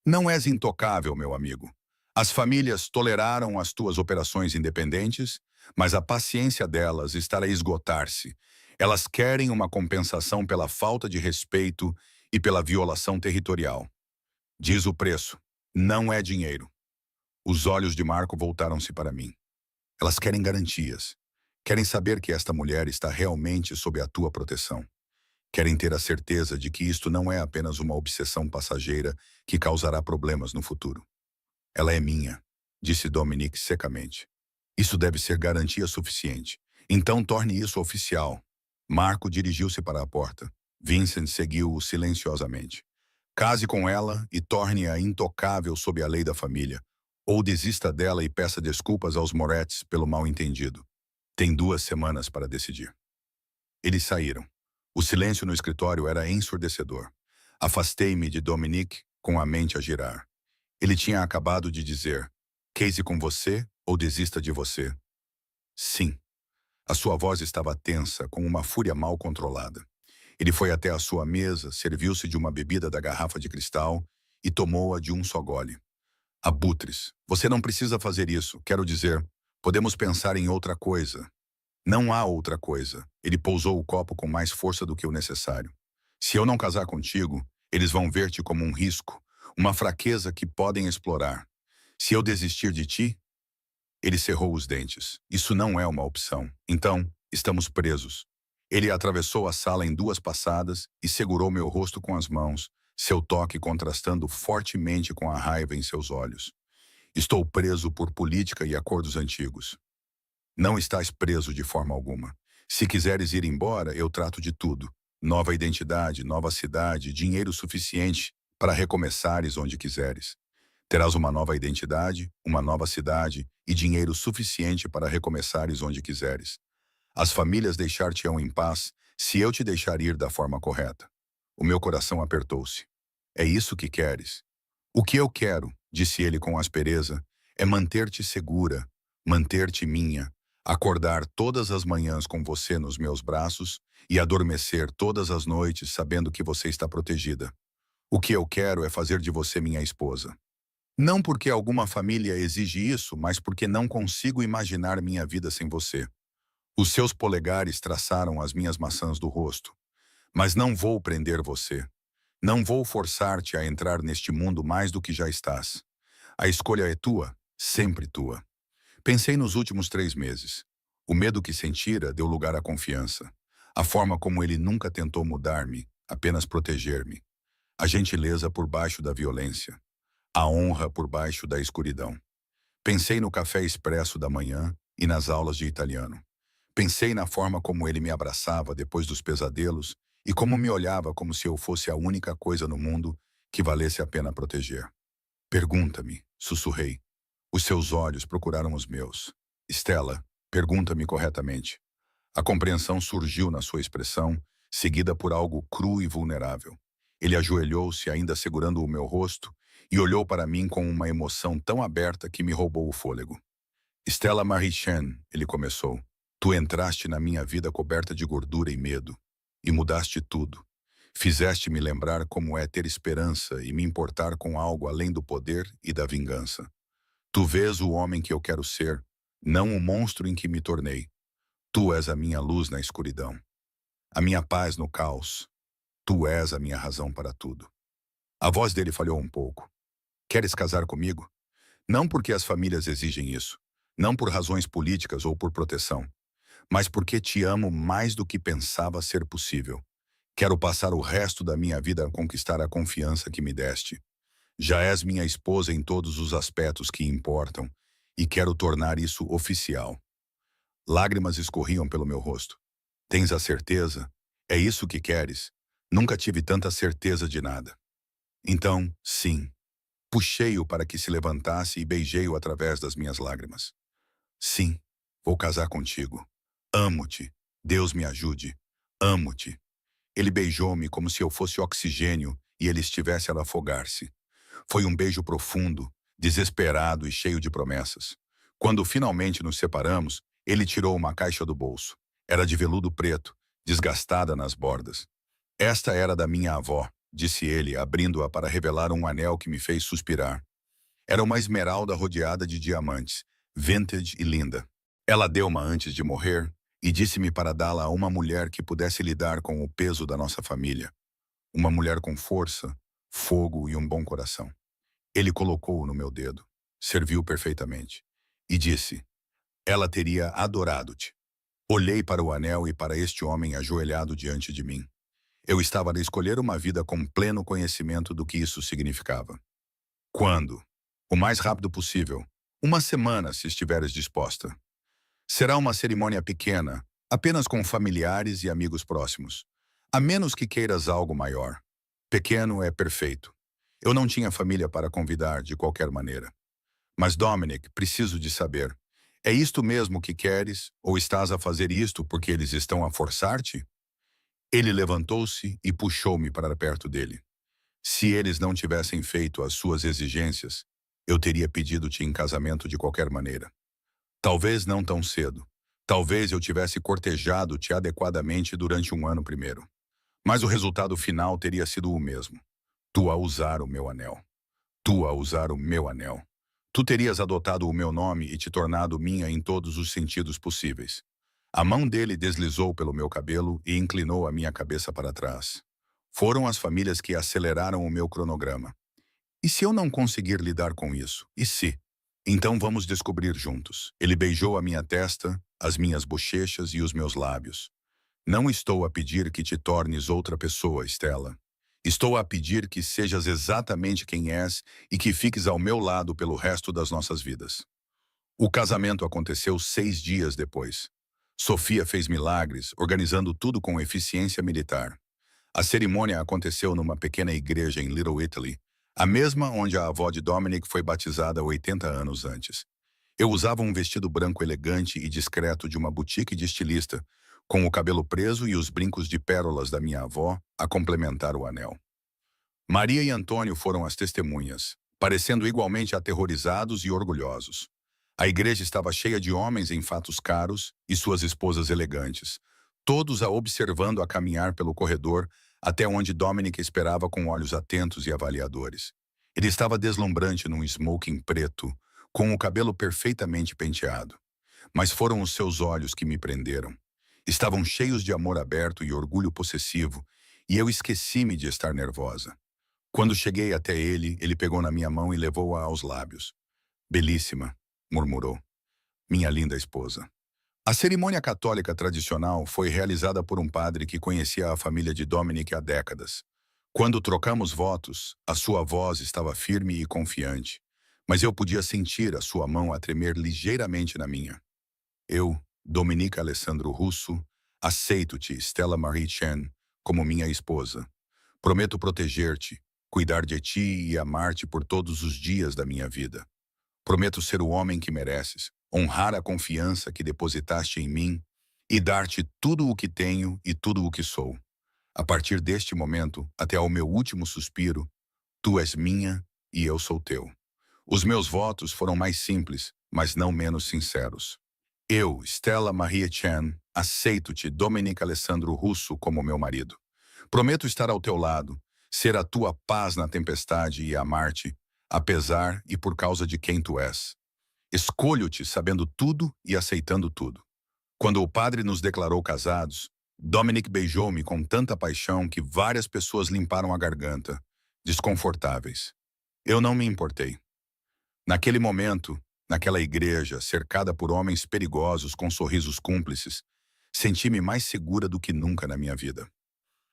"Não és intocável, meu amigo. As famílias toleraram as tuas operações independentes, mas a paciência delas está a esgotar-se. Elas querem uma compensação pela falta de respeito e pela violação territorial. Diz o preço. Não é dinheiro." Os olhos de Marco voltaram-se para mim. "Elas querem garantias. Querem saber que esta mulher está realmente sob a tua proteção. Querem ter a certeza de que isto não é apenas uma obsessão passageira que causará problemas no futuro." "Ela é minha", disse Dominic secamente. "Isso deve ser garantia suficiente. Então torne isso oficial." Marco dirigiu-se para a porta. Vincent seguiu-o silenciosamente. "Case com ela e torne-a intocável sob a lei da família. Ou desista dela e peça desculpas aos Moretz pelo mal-entendido. Tem 2 semanas para decidir." Eles saíram. O silêncio no escritório era ensurdecedor. Afastei-me de Dominic com a mente a girar. Ele tinha acabado de dizer: "Case com você ou desista de você." Sim. A sua voz estava tensa, com uma fúria mal controlada. Ele foi até a sua mesa, serviu-se de uma bebida da garrafa de cristal e tomou-a de um só gole. "Abutres, você não precisa fazer isso. Quero dizer, podemos pensar em outra coisa." "Não há outra coisa." Ele pousou o copo com mais força do que o necessário. "Se eu não casar contigo, eles vão ver-te como um risco, uma fraqueza que podem explorar. Se eu desistir de ti..." Ele cerrou os dentes. "Isso não é uma opção. Então, estamos presos." Ele atravessou a sala em 2 passadas e segurou meu rosto com as mãos, seu toque contrastando fortemente com a raiva em seus olhos. "Estou preso por política e acordos antigos." "Não estás preso de forma alguma. Se quiseres ir embora, eu trato de tudo. Nova identidade, nova cidade, dinheiro suficiente para recomeçares onde quiseres. Terás uma nova identidade, uma nova cidade e dinheiro suficiente para recomeçares onde quiseres. As famílias deixar-te-ão em paz se eu te deixar ir da forma correta." O meu coração apertou-se. "É isso que queres?" "O que eu quero", disse ele com aspereza, "é manter-te segura, manter-te minha, acordar todas as manhãs com você nos meus braços e adormecer todas as noites sabendo que você está protegida. O que eu quero é fazer de você minha esposa. Não porque alguma família exige isso, mas porque não consigo imaginar minha vida sem você." Os seus polegares traçaram as minhas maçãs do rosto. "Mas não vou prender você. Não vou forçar-te a entrar neste mundo mais do que já estás. A escolha é tua, sempre tua." Pensei nos últimos 3 meses. O medo que sentira deu lugar à confiança. A forma como ele nunca tentou mudar-me, apenas proteger-me. A gentileza por baixo da violência. A honra por baixo da escuridão. Pensei no café expresso da manhã e nas aulas de italiano. Pensei na forma como ele me abraçava depois dos pesadelos e como me olhava como se eu fosse a única coisa no mundo que valesse a pena proteger. Pergunta-me, sussurrei. Os seus olhos procuraram os meus. Stella, pergunta-me corretamente. A compreensão surgiu na sua expressão, seguida por algo cru e vulnerável. Ele ajoelhou-se, ainda segurando o meu rosto, e olhou para mim com uma emoção tão aberta que me roubou o fôlego. Stella Marie-Chen, ele começou. Tu entraste na minha vida coberta de gordura e medo, e mudaste tudo. Fizeste-me lembrar como é ter esperança e me importar com algo além do poder e da vingança. Tu vês o homem que eu quero ser, não o monstro em que me tornei. Tu és a minha luz na escuridão, a minha paz no caos. Tu és a minha razão para tudo. A voz dele falhou um pouco. Queres casar comigo? Não porque as famílias exigem isso, não por razões políticas ou por proteção, mas porque te amo mais do que pensava ser possível. Quero passar o resto da minha vida a conquistar a confiança que me deste. Já és minha esposa em todos os aspectos que importam, e quero tornar isso oficial. Lágrimas escorriam pelo meu rosto. Tens a certeza? É isso que queres? Nunca tive tanta certeza de nada. Então, sim. Puxei-o para que se levantasse e beijei-o através das minhas lágrimas. Sim, vou casar contigo. Amo-te. Deus me ajude. Amo-te. Ele beijou-me como se eu fosse oxigênio e ele estivesse a afogar-se. Foi um beijo profundo, desesperado e cheio de promessas. Quando finalmente nos separamos, ele tirou uma caixa do bolso. Era de veludo preto, desgastada nas bordas. Esta era da minha avó, disse ele, abrindo-a para revelar um anel que me fez suspirar. Era uma esmeralda rodeada de diamantes, vintage e linda. Ela deu-ma antes de morrer e disse-me para dá-la a uma mulher que pudesse lidar com o peso da nossa família. Uma mulher com força, fogo e um bom coração. Ele colocou-o no meu dedo. Serviu perfeitamente. E disse, ela teria adorado-te. Olhei para o anel e para este homem ajoelhado diante de mim. Eu estava a escolher uma vida com pleno conhecimento do que isso significava. Quando? O mais rápido possível. Uma semana, se estiveres disposta. Será uma cerimônia pequena, apenas com familiares e amigos próximos. A menos que queiras algo maior. Pequeno é perfeito. Eu não tinha família para convidar de qualquer maneira. Mas, Dominic, preciso de saber. É isto mesmo que queres, ou estás a fazer isto porque eles estão a forçar-te? Ele levantou-se e puxou-me para perto dele. Se eles não tivessem feito as suas exigências, eu teria pedido-te em casamento de qualquer maneira. Talvez não tão cedo. Talvez eu tivesse cortejado-te adequadamente durante um ano primeiro. Mas o resultado final teria sido o mesmo. Tu a usar o meu anel. Tu a usar o meu anel. Tu terias adotado o meu nome e te tornado minha em todos os sentidos possíveis. A mão dele deslizou pelo meu cabelo e inclinou a minha cabeça para trás. Foram as famílias que aceleraram o meu cronograma. E se eu não conseguir lidar com isso? E se? Então vamos descobrir juntos. Ele beijou a minha testa, as minhas bochechas e os meus lábios. Não estou a pedir que te tornes outra pessoa, Stella. Estou a pedir que sejas exatamente quem és e que fiques ao meu lado pelo resto das nossas vidas. O casamento aconteceu 6 dias depois. Sofia fez milagres, organizando tudo com eficiência militar. A cerimônia aconteceu numa pequena igreja em Little Italy, a mesma onde a avó de Dominic foi batizada 80 anos antes. Eu usava um vestido branco elegante e discreto de uma boutique de estilista, com o cabelo preso e os brincos de pérolas da minha avó a complementar o anel. Maria e Antônio foram as testemunhas, parecendo igualmente aterrorizados e orgulhosos. A igreja estava cheia de homens em fatos caros e suas esposas elegantes, todos a observando a caminhar pelo corredor até onde Dominic esperava com olhos atentos e avaliadores. Ele estava deslumbrante num smoking preto, com o cabelo perfeitamente penteado. Mas foram os seus olhos que me prenderam. Estavam cheios de amor aberto e orgulho possessivo, e eu esqueci-me de estar nervosa. Quando cheguei até ele, ele pegou na minha mão e levou-a aos lábios. Belíssima, murmurou. Minha linda esposa. A cerimônia católica tradicional foi realizada por um padre que conhecia a família de Dominic há décadas. Quando trocamos votos, a sua voz estava firme e confiante, mas eu podia sentir a sua mão a tremer ligeiramente na minha. Eu, Dominique Alessandro Russo, aceito-te, Stella Marie Chen, como minha esposa. Prometo proteger-te, cuidar de ti e amar-te por todos os dias da minha vida. Prometo ser o homem que mereces, honrar a confiança que depositaste em mim e dar-te tudo o que tenho e tudo o que sou. A partir deste momento, até ao meu último suspiro, tu és minha e eu sou teu. Os meus votos foram mais simples, mas não menos sinceros. Eu, Stella Marie Chen, aceito-te, Dominique Alessandro Russo, como meu marido. Prometo estar ao teu lado, ser a tua paz na tempestade e amar-te, apesar e por causa de quem tu és. Escolho-te sabendo tudo e aceitando tudo. Quando o padre nos declarou casados, Dominic beijou-me com tanta paixão que várias pessoas limparam a garganta, desconfortáveis. Eu não me importei. Naquele momento, naquela igreja, cercada por homens perigosos com sorrisos cúmplices, senti-me mais segura do que nunca na minha vida.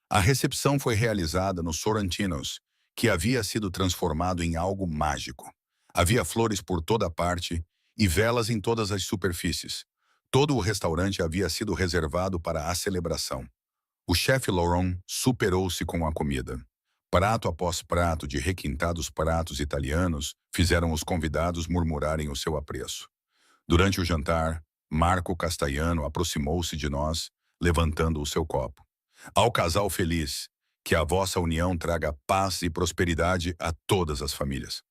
A recepção foi realizada no Sorrentinos, que havia sido transformado em algo mágico. Havia flores por toda parte e velas em todas as superfícies. Todo o restaurante havia sido reservado para a celebração. O chefe Laurent superou-se com a comida. Prato após prato de requintados pratos italianos fizeram os convidados murmurarem o seu apreço. Durante o jantar, Marco Castellano aproximou-se de nós, levantando o seu copo. Ao casal feliz, que a vossa união traga paz e prosperidade a todas as famílias.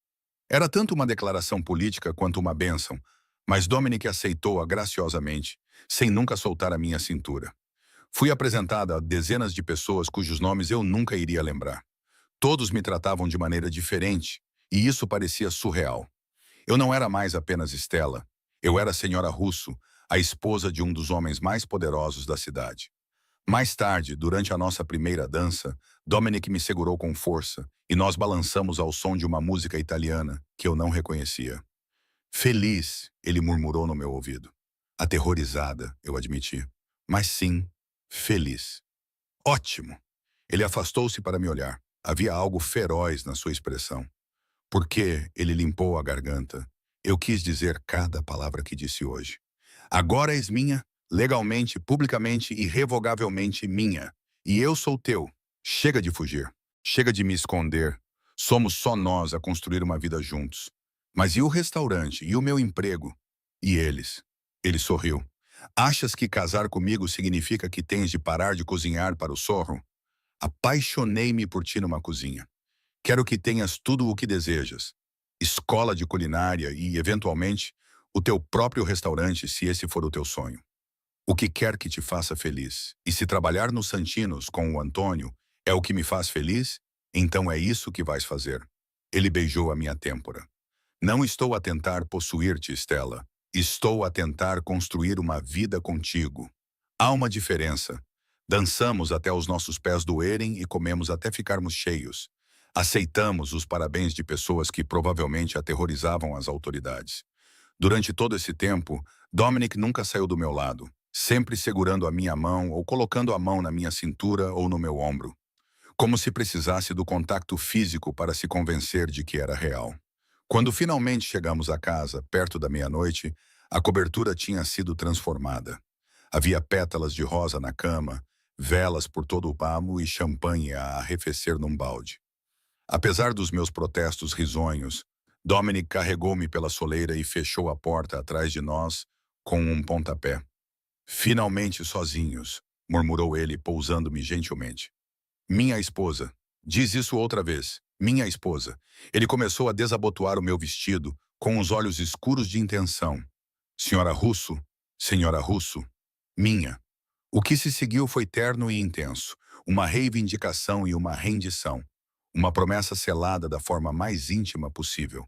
Era tanto uma declaração política quanto uma bênção, mas Dominic aceitou-a graciosamente, sem nunca soltar a minha cintura. Fui apresentada a dezenas de pessoas cujos nomes eu nunca iria lembrar. Todos me tratavam de maneira diferente, e isso parecia surreal. Eu não era mais apenas Stella. Eu era a senhora Russo, a esposa de um dos homens mais poderosos da cidade. Mais tarde, durante a nossa primeira dança, Dominic me segurou com força e nós balançamos ao som de uma música italiana que eu não reconhecia. Feliz, ele murmurou no meu ouvido. Aterrorizada, eu admiti. Mas sim, feliz. Ótimo! Ele afastou-se para me olhar. Havia algo feroz na sua expressão. Porque ele limpou a garganta. Eu quis dizer cada palavra que disse hoje. Agora és minha, legalmente, publicamente e irrevogavelmente minha. E eu sou teu. Chega de fugir. Chega de me esconder. Somos só nós a construir uma vida juntos. Mas e o restaurante? E o meu emprego? E eles? Ele sorriu. Achas que casar comigo significa que tens de parar de cozinhar para o Sorro? Apaixonei-me por ti numa cozinha. Quero que tenhas tudo o que desejas. Escola de culinária e, eventualmente, o teu próprio restaurante, se esse for o teu sonho. O que quer que te faça feliz. E se trabalhar no Santinos com o Antônio é o que me faz feliz, então é isso que vais fazer. Ele beijou a minha têmpora. Não estou a tentar possuir-te, Stella. Estou a tentar construir uma vida contigo. Há uma diferença. Dançamos até os nossos pés doerem e comemos até ficarmos cheios. Aceitamos os parabéns de pessoas que provavelmente aterrorizavam as autoridades. Durante todo esse tempo, Dominic nunca saiu do meu lado, sempre segurando a minha mão ou colocando a mão na minha cintura ou no meu ombro, como se precisasse do contato físico para se convencer de que era real. Quando finalmente chegamos à casa, perto da meia-noite, a cobertura tinha sido transformada. Havia pétalas de rosa na cama, velas por todo o pamo e champanhe a arrefecer num balde. Apesar dos meus protestos risonhos, Dominic carregou-me pela soleira e fechou a porta atrás de nós com um pontapé. Finalmente sozinhos, murmurou ele, pousando-me gentilmente. Minha esposa. Diz isso outra vez. Minha esposa. Ele começou a desabotoar o meu vestido, com os olhos escuros de intenção. Senhora Russo. Senhora Russo. Minha. O que se seguiu foi terno e intenso, uma reivindicação e uma rendição, uma promessa selada da forma mais íntima possível.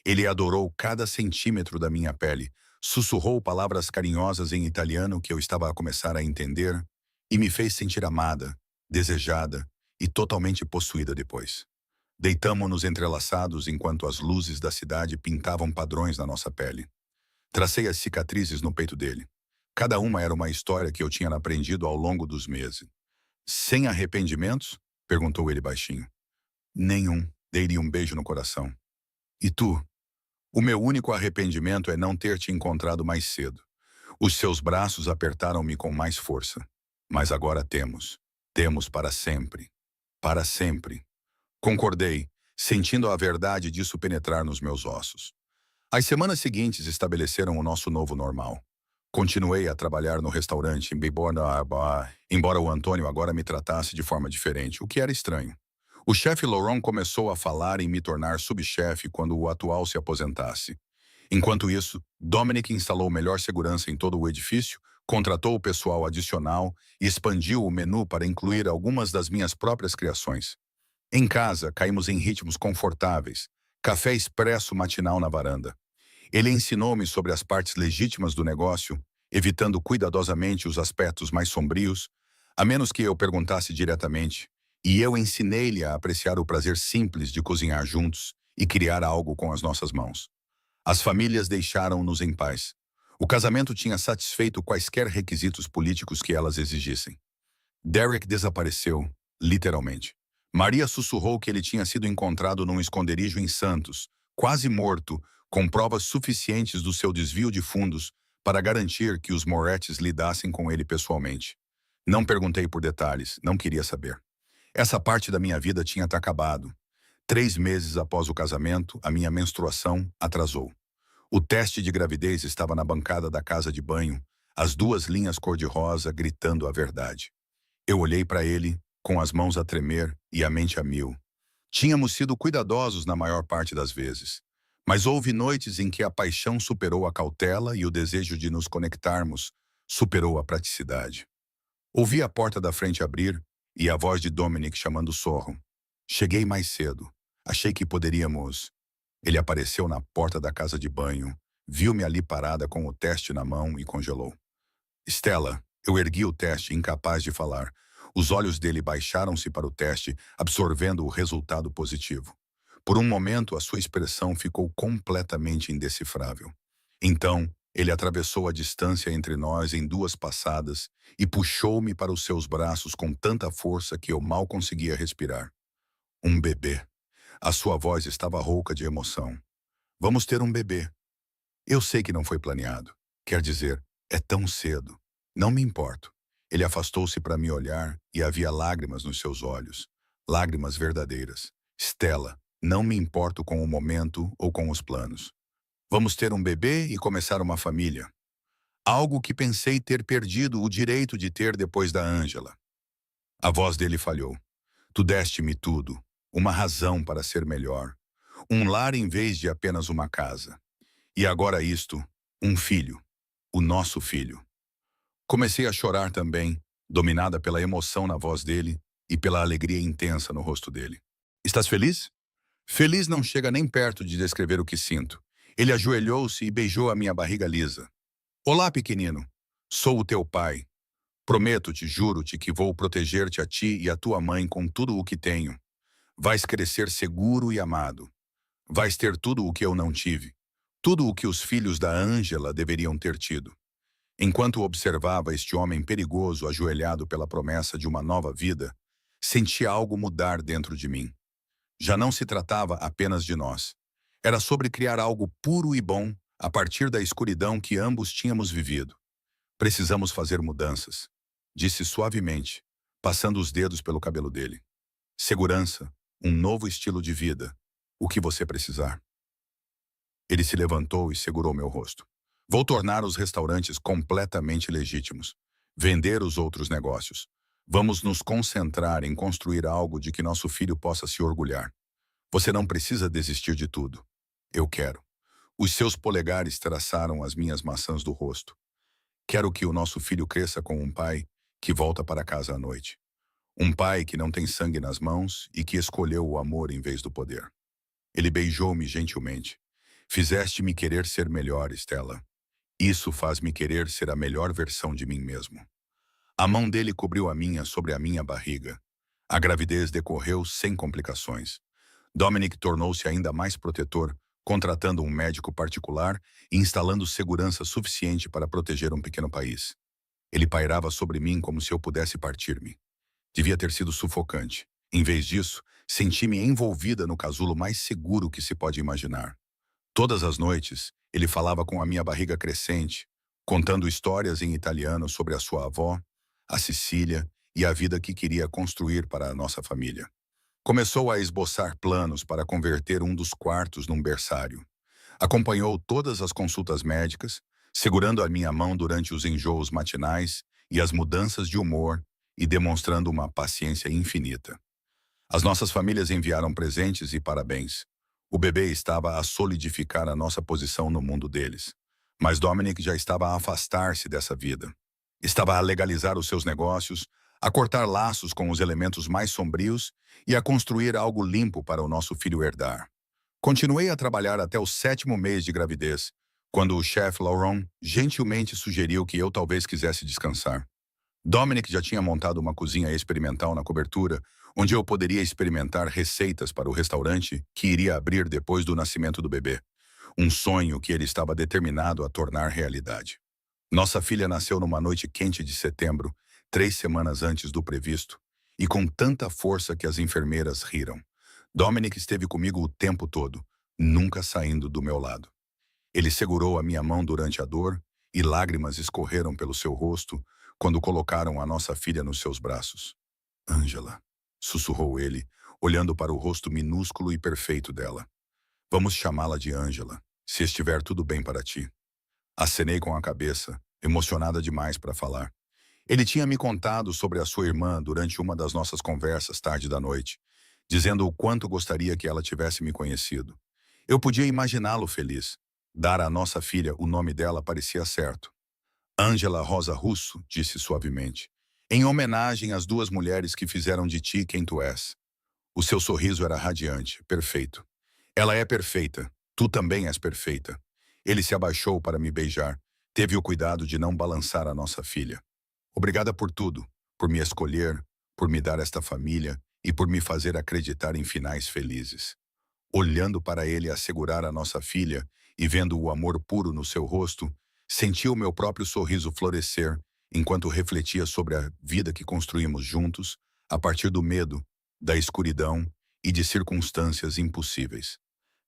Ele adorou cada centímetro da minha pele, sussurrou palavras carinhosas em italiano que eu estava a começar a entender e me fez sentir amada, desejada e totalmente possuída depois. Deitamo-nos entrelaçados enquanto as luzes da cidade pintavam padrões na nossa pele. Tracei as cicatrizes no peito dele. Cada uma era uma história que eu tinha aprendido ao longo dos meses. Sem arrependimentos? Perguntou ele baixinho. Nenhum. Dei-lhe um beijo no coração. E tu? O meu único arrependimento é não ter te encontrado mais cedo. Os seus braços apertaram-me com mais força. Mas agora temos. Temos para sempre. Para sempre. Concordei, sentindo a verdade disso penetrar nos meus ossos. As semanas seguintes estabeleceram o nosso novo normal. Continuei a trabalhar no restaurante, embora o Antônio agora me tratasse de forma diferente, o que era estranho. O chefe Laurent começou a falar em me tornar subchefe quando o atual se aposentasse. Enquanto isso, Dominic instalou melhor segurança em todo o edifício, contratou o pessoal adicional e expandiu o menu para incluir algumas das minhas próprias criações. Em casa, caímos em ritmos confortáveis, café expresso matinal na varanda. Ele ensinou-me sobre as partes legítimas do negócio, evitando cuidadosamente os aspectos mais sombrios, a menos que eu perguntasse diretamente, e eu ensinei-lhe a apreciar o prazer simples de cozinhar juntos e criar algo com as nossas mãos. As famílias deixaram-nos em paz. O casamento tinha satisfeito quaisquer requisitos políticos que elas exigissem. Derek desapareceu, literalmente. Maria sussurrou que ele tinha sido encontrado num esconderijo em Santos, quase morto, com provas suficientes do seu desvio de fundos para garantir que os Morettes lidassem com ele pessoalmente. Não perguntei por detalhes, não queria saber. Essa parte da minha vida tinha acabado. 3 meses após o casamento, a minha menstruação atrasou. O teste de gravidez estava na bancada da casa de banho, as 2 linhas cor-de-rosa gritando a verdade. Eu olhei para ele, com as mãos a tremer e a mente a mil. Tínhamos sido cuidadosos na maior parte das vezes, mas houve noites em que a paixão superou a cautela e o desejo de nos conectarmos superou a praticidade. Ouvi a porta da frente abrir e a voz de Dominic chamando Sorro. Cheguei mais cedo. Achei que poderíamos... Ele apareceu na porta da casa de banho, viu-me ali parada com o teste na mão e congelou. Stella, eu ergui o teste, incapaz de falar. Os olhos dele baixaram-se para o teste, absorvendo o resultado positivo. Por um momento, a sua expressão ficou completamente indecifrável. Então, ele atravessou a distância entre nós em 2 passadas e puxou-me para os seus braços com tanta força que eu mal conseguia respirar. Um bebê. A sua voz estava rouca de emoção. Vamos ter um bebê. Eu sei que não foi planeado. Quer dizer, é tão cedo. Não me importo. Ele afastou-se para me olhar e havia lágrimas nos seus olhos. Lágrimas verdadeiras. Stella, não me importo com o momento ou com os planos. Vamos ter um bebê e começar uma família. Algo que pensei ter perdido o direito de ter depois da Ângela. A voz dele falhou. Tu deste-me tudo. Uma razão para ser melhor. Um lar em vez de apenas uma casa. E agora isto, um filho. O nosso filho. Comecei a chorar também, dominada pela emoção na voz dele e pela alegria intensa no rosto dele. Estás feliz? Feliz não chega nem perto de descrever o que sinto. Ele ajoelhou-se e beijou a minha barriga lisa. Olá, pequenino. Sou o teu pai. Prometo-te, juro-te que vou proteger-te a ti e a tua mãe com tudo o que tenho. Vais crescer seguro e amado. Vais ter tudo o que eu não tive. Tudo o que os filhos da Ângela deveriam ter tido. Enquanto observava este homem perigoso ajoelhado pela promessa de uma nova vida, senti algo mudar dentro de mim. Já não se tratava apenas de nós. Era sobre criar algo puro e bom a partir da escuridão que ambos tínhamos vivido. Precisamos fazer mudanças, disse suavemente, passando os dedos pelo cabelo dele. Segurança, um novo estilo de vida, o que você precisar. Ele se levantou e segurou meu rosto. Vou tornar os restaurantes completamente legítimos. Vender os outros negócios. Vamos nos concentrar em construir algo de que nosso filho possa se orgulhar. Você não precisa desistir de tudo. Eu quero. Os seus polegares traçaram as minhas maçãs do rosto. Quero que o nosso filho cresça com um pai que volta para casa à noite. Um pai que não tem sangue nas mãos e que escolheu o amor em vez do poder. Ele beijou-me gentilmente. Fizeste-me querer ser melhor, Stella. Isso faz-me querer ser a melhor versão de mim mesmo. A mão dele cobriu a minha sobre a minha barriga. A gravidez decorreu sem complicações. Dominic tornou-se ainda mais protetor contratando um médico particular e instalando segurança suficiente para proteger um pequeno país. Ele pairava sobre mim como se eu pudesse partir-me. Devia ter sido sufocante. Em vez disso, senti-me envolvida no casulo mais seguro que se pode imaginar. Todas as noites, ele falava com a minha barriga crescente, contando histórias em italiano sobre a sua avó, a Sicília e a vida que queria construir para a nossa família. Começou a esboçar planos para converter um dos quartos num berçário. Acompanhou todas as consultas médicas, segurando a minha mão durante os enjoos matinais e as mudanças de humor e demonstrando uma paciência infinita. As nossas famílias enviaram presentes e parabéns. O bebê estava a solidificar a nossa posição no mundo deles. Mas Dominic já estava a afastar-se dessa vida. Estava a legalizar os seus negócios, a cortar laços com os elementos mais sombrios e a construir algo limpo para o nosso filho herdar. Continuei a trabalhar até o 7º mês de gravidez, quando o chefe Laurent gentilmente sugeriu que eu talvez quisesse descansar. Dominic já tinha montado uma cozinha experimental na cobertura, onde eu poderia experimentar receitas para o restaurante que iria abrir depois do nascimento do bebê. Um sonho que ele estava determinado a tornar realidade. Nossa filha nasceu numa noite quente de setembro, 3 semanas antes do previsto, e com tanta força que as enfermeiras riram. Dominic esteve comigo o tempo todo, nunca saindo do meu lado. Ele segurou a minha mão durante a dor e lágrimas escorreram pelo seu rosto quando colocaram a nossa filha nos seus braços. Angela, sussurrou ele, olhando para o rosto minúsculo e perfeito dela. Vamos chamá-la de Angela, se estiver tudo bem para ti. Acenei com a cabeça, emocionada demais para falar. Ele tinha me contado sobre a sua irmã durante uma das nossas conversas tarde da noite, dizendo o quanto gostaria que ela tivesse me conhecido. Eu podia imaginá-lo feliz. Dar à nossa filha o nome dela parecia certo. Ângela Rosa Russo, disse suavemente, em homenagem às 2 mulheres que fizeram de ti quem tu és. O seu sorriso era radiante, perfeito. Ela é perfeita, tu também és perfeita. Ele se abaixou para me beijar, teve o cuidado de não balançar a nossa filha. Obrigada por tudo, por me escolher, por me dar esta família e por me fazer acreditar em finais felizes. Olhando para ele assegurar a nossa filha e vendo o amor puro no seu rosto, senti o meu próprio sorriso florescer enquanto refletia sobre a vida que construímos juntos a partir do medo, da escuridão e de circunstâncias impossíveis.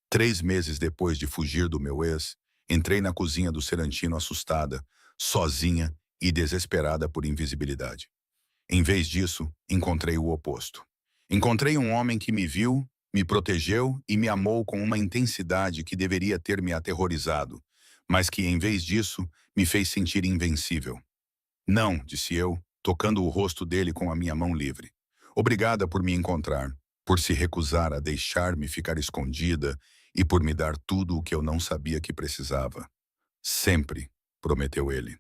3 meses depois de fugir do meu ex, entrei na cozinha do Serantino assustada, sozinha e desesperada por invisibilidade. Em vez disso, encontrei o oposto. Encontrei um homem que me viu, me protegeu e me amou com uma intensidade que deveria ter me aterrorizado, mas que, em vez disso, me fez sentir invencível. Não, disse eu, tocando o rosto dele com a minha mão livre. Obrigada por me encontrar, por se recusar a deixar-me ficar escondida e por me dar tudo o que eu não sabia que precisava. Sempre, prometeu ele.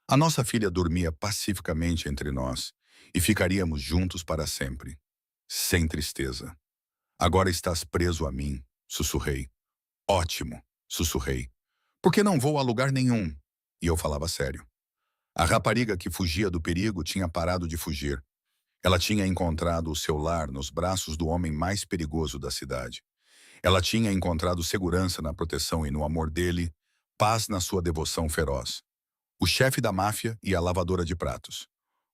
A nossa filha dormia pacificamente entre nós e ficaríamos juntos para sempre, sem tristeza. Agora estás preso a mim, sussurrei. Ótimo, sussurrei. Por que não vou a lugar nenhum? E eu falava sério. A rapariga que fugia do perigo tinha parado de fugir. Ela tinha encontrado o seu lar nos braços do homem mais perigoso da cidade. Ela tinha encontrado segurança na proteção e no amor dele, paz na sua devoção feroz. O chefe da máfia e a lavadora de pratos.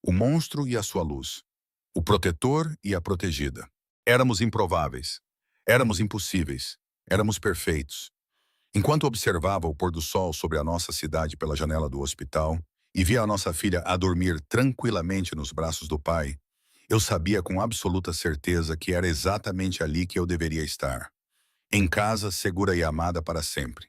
O monstro e a sua luz. O protetor e a protegida. Éramos improváveis. Éramos impossíveis. Éramos perfeitos. Enquanto observava o pôr do sol sobre a nossa cidade pela janela do hospital e via a nossa filha a dormir tranquilamente nos braços do pai, eu sabia com absoluta certeza que era exatamente ali que eu deveria estar. Em casa, segura e amada para sempre.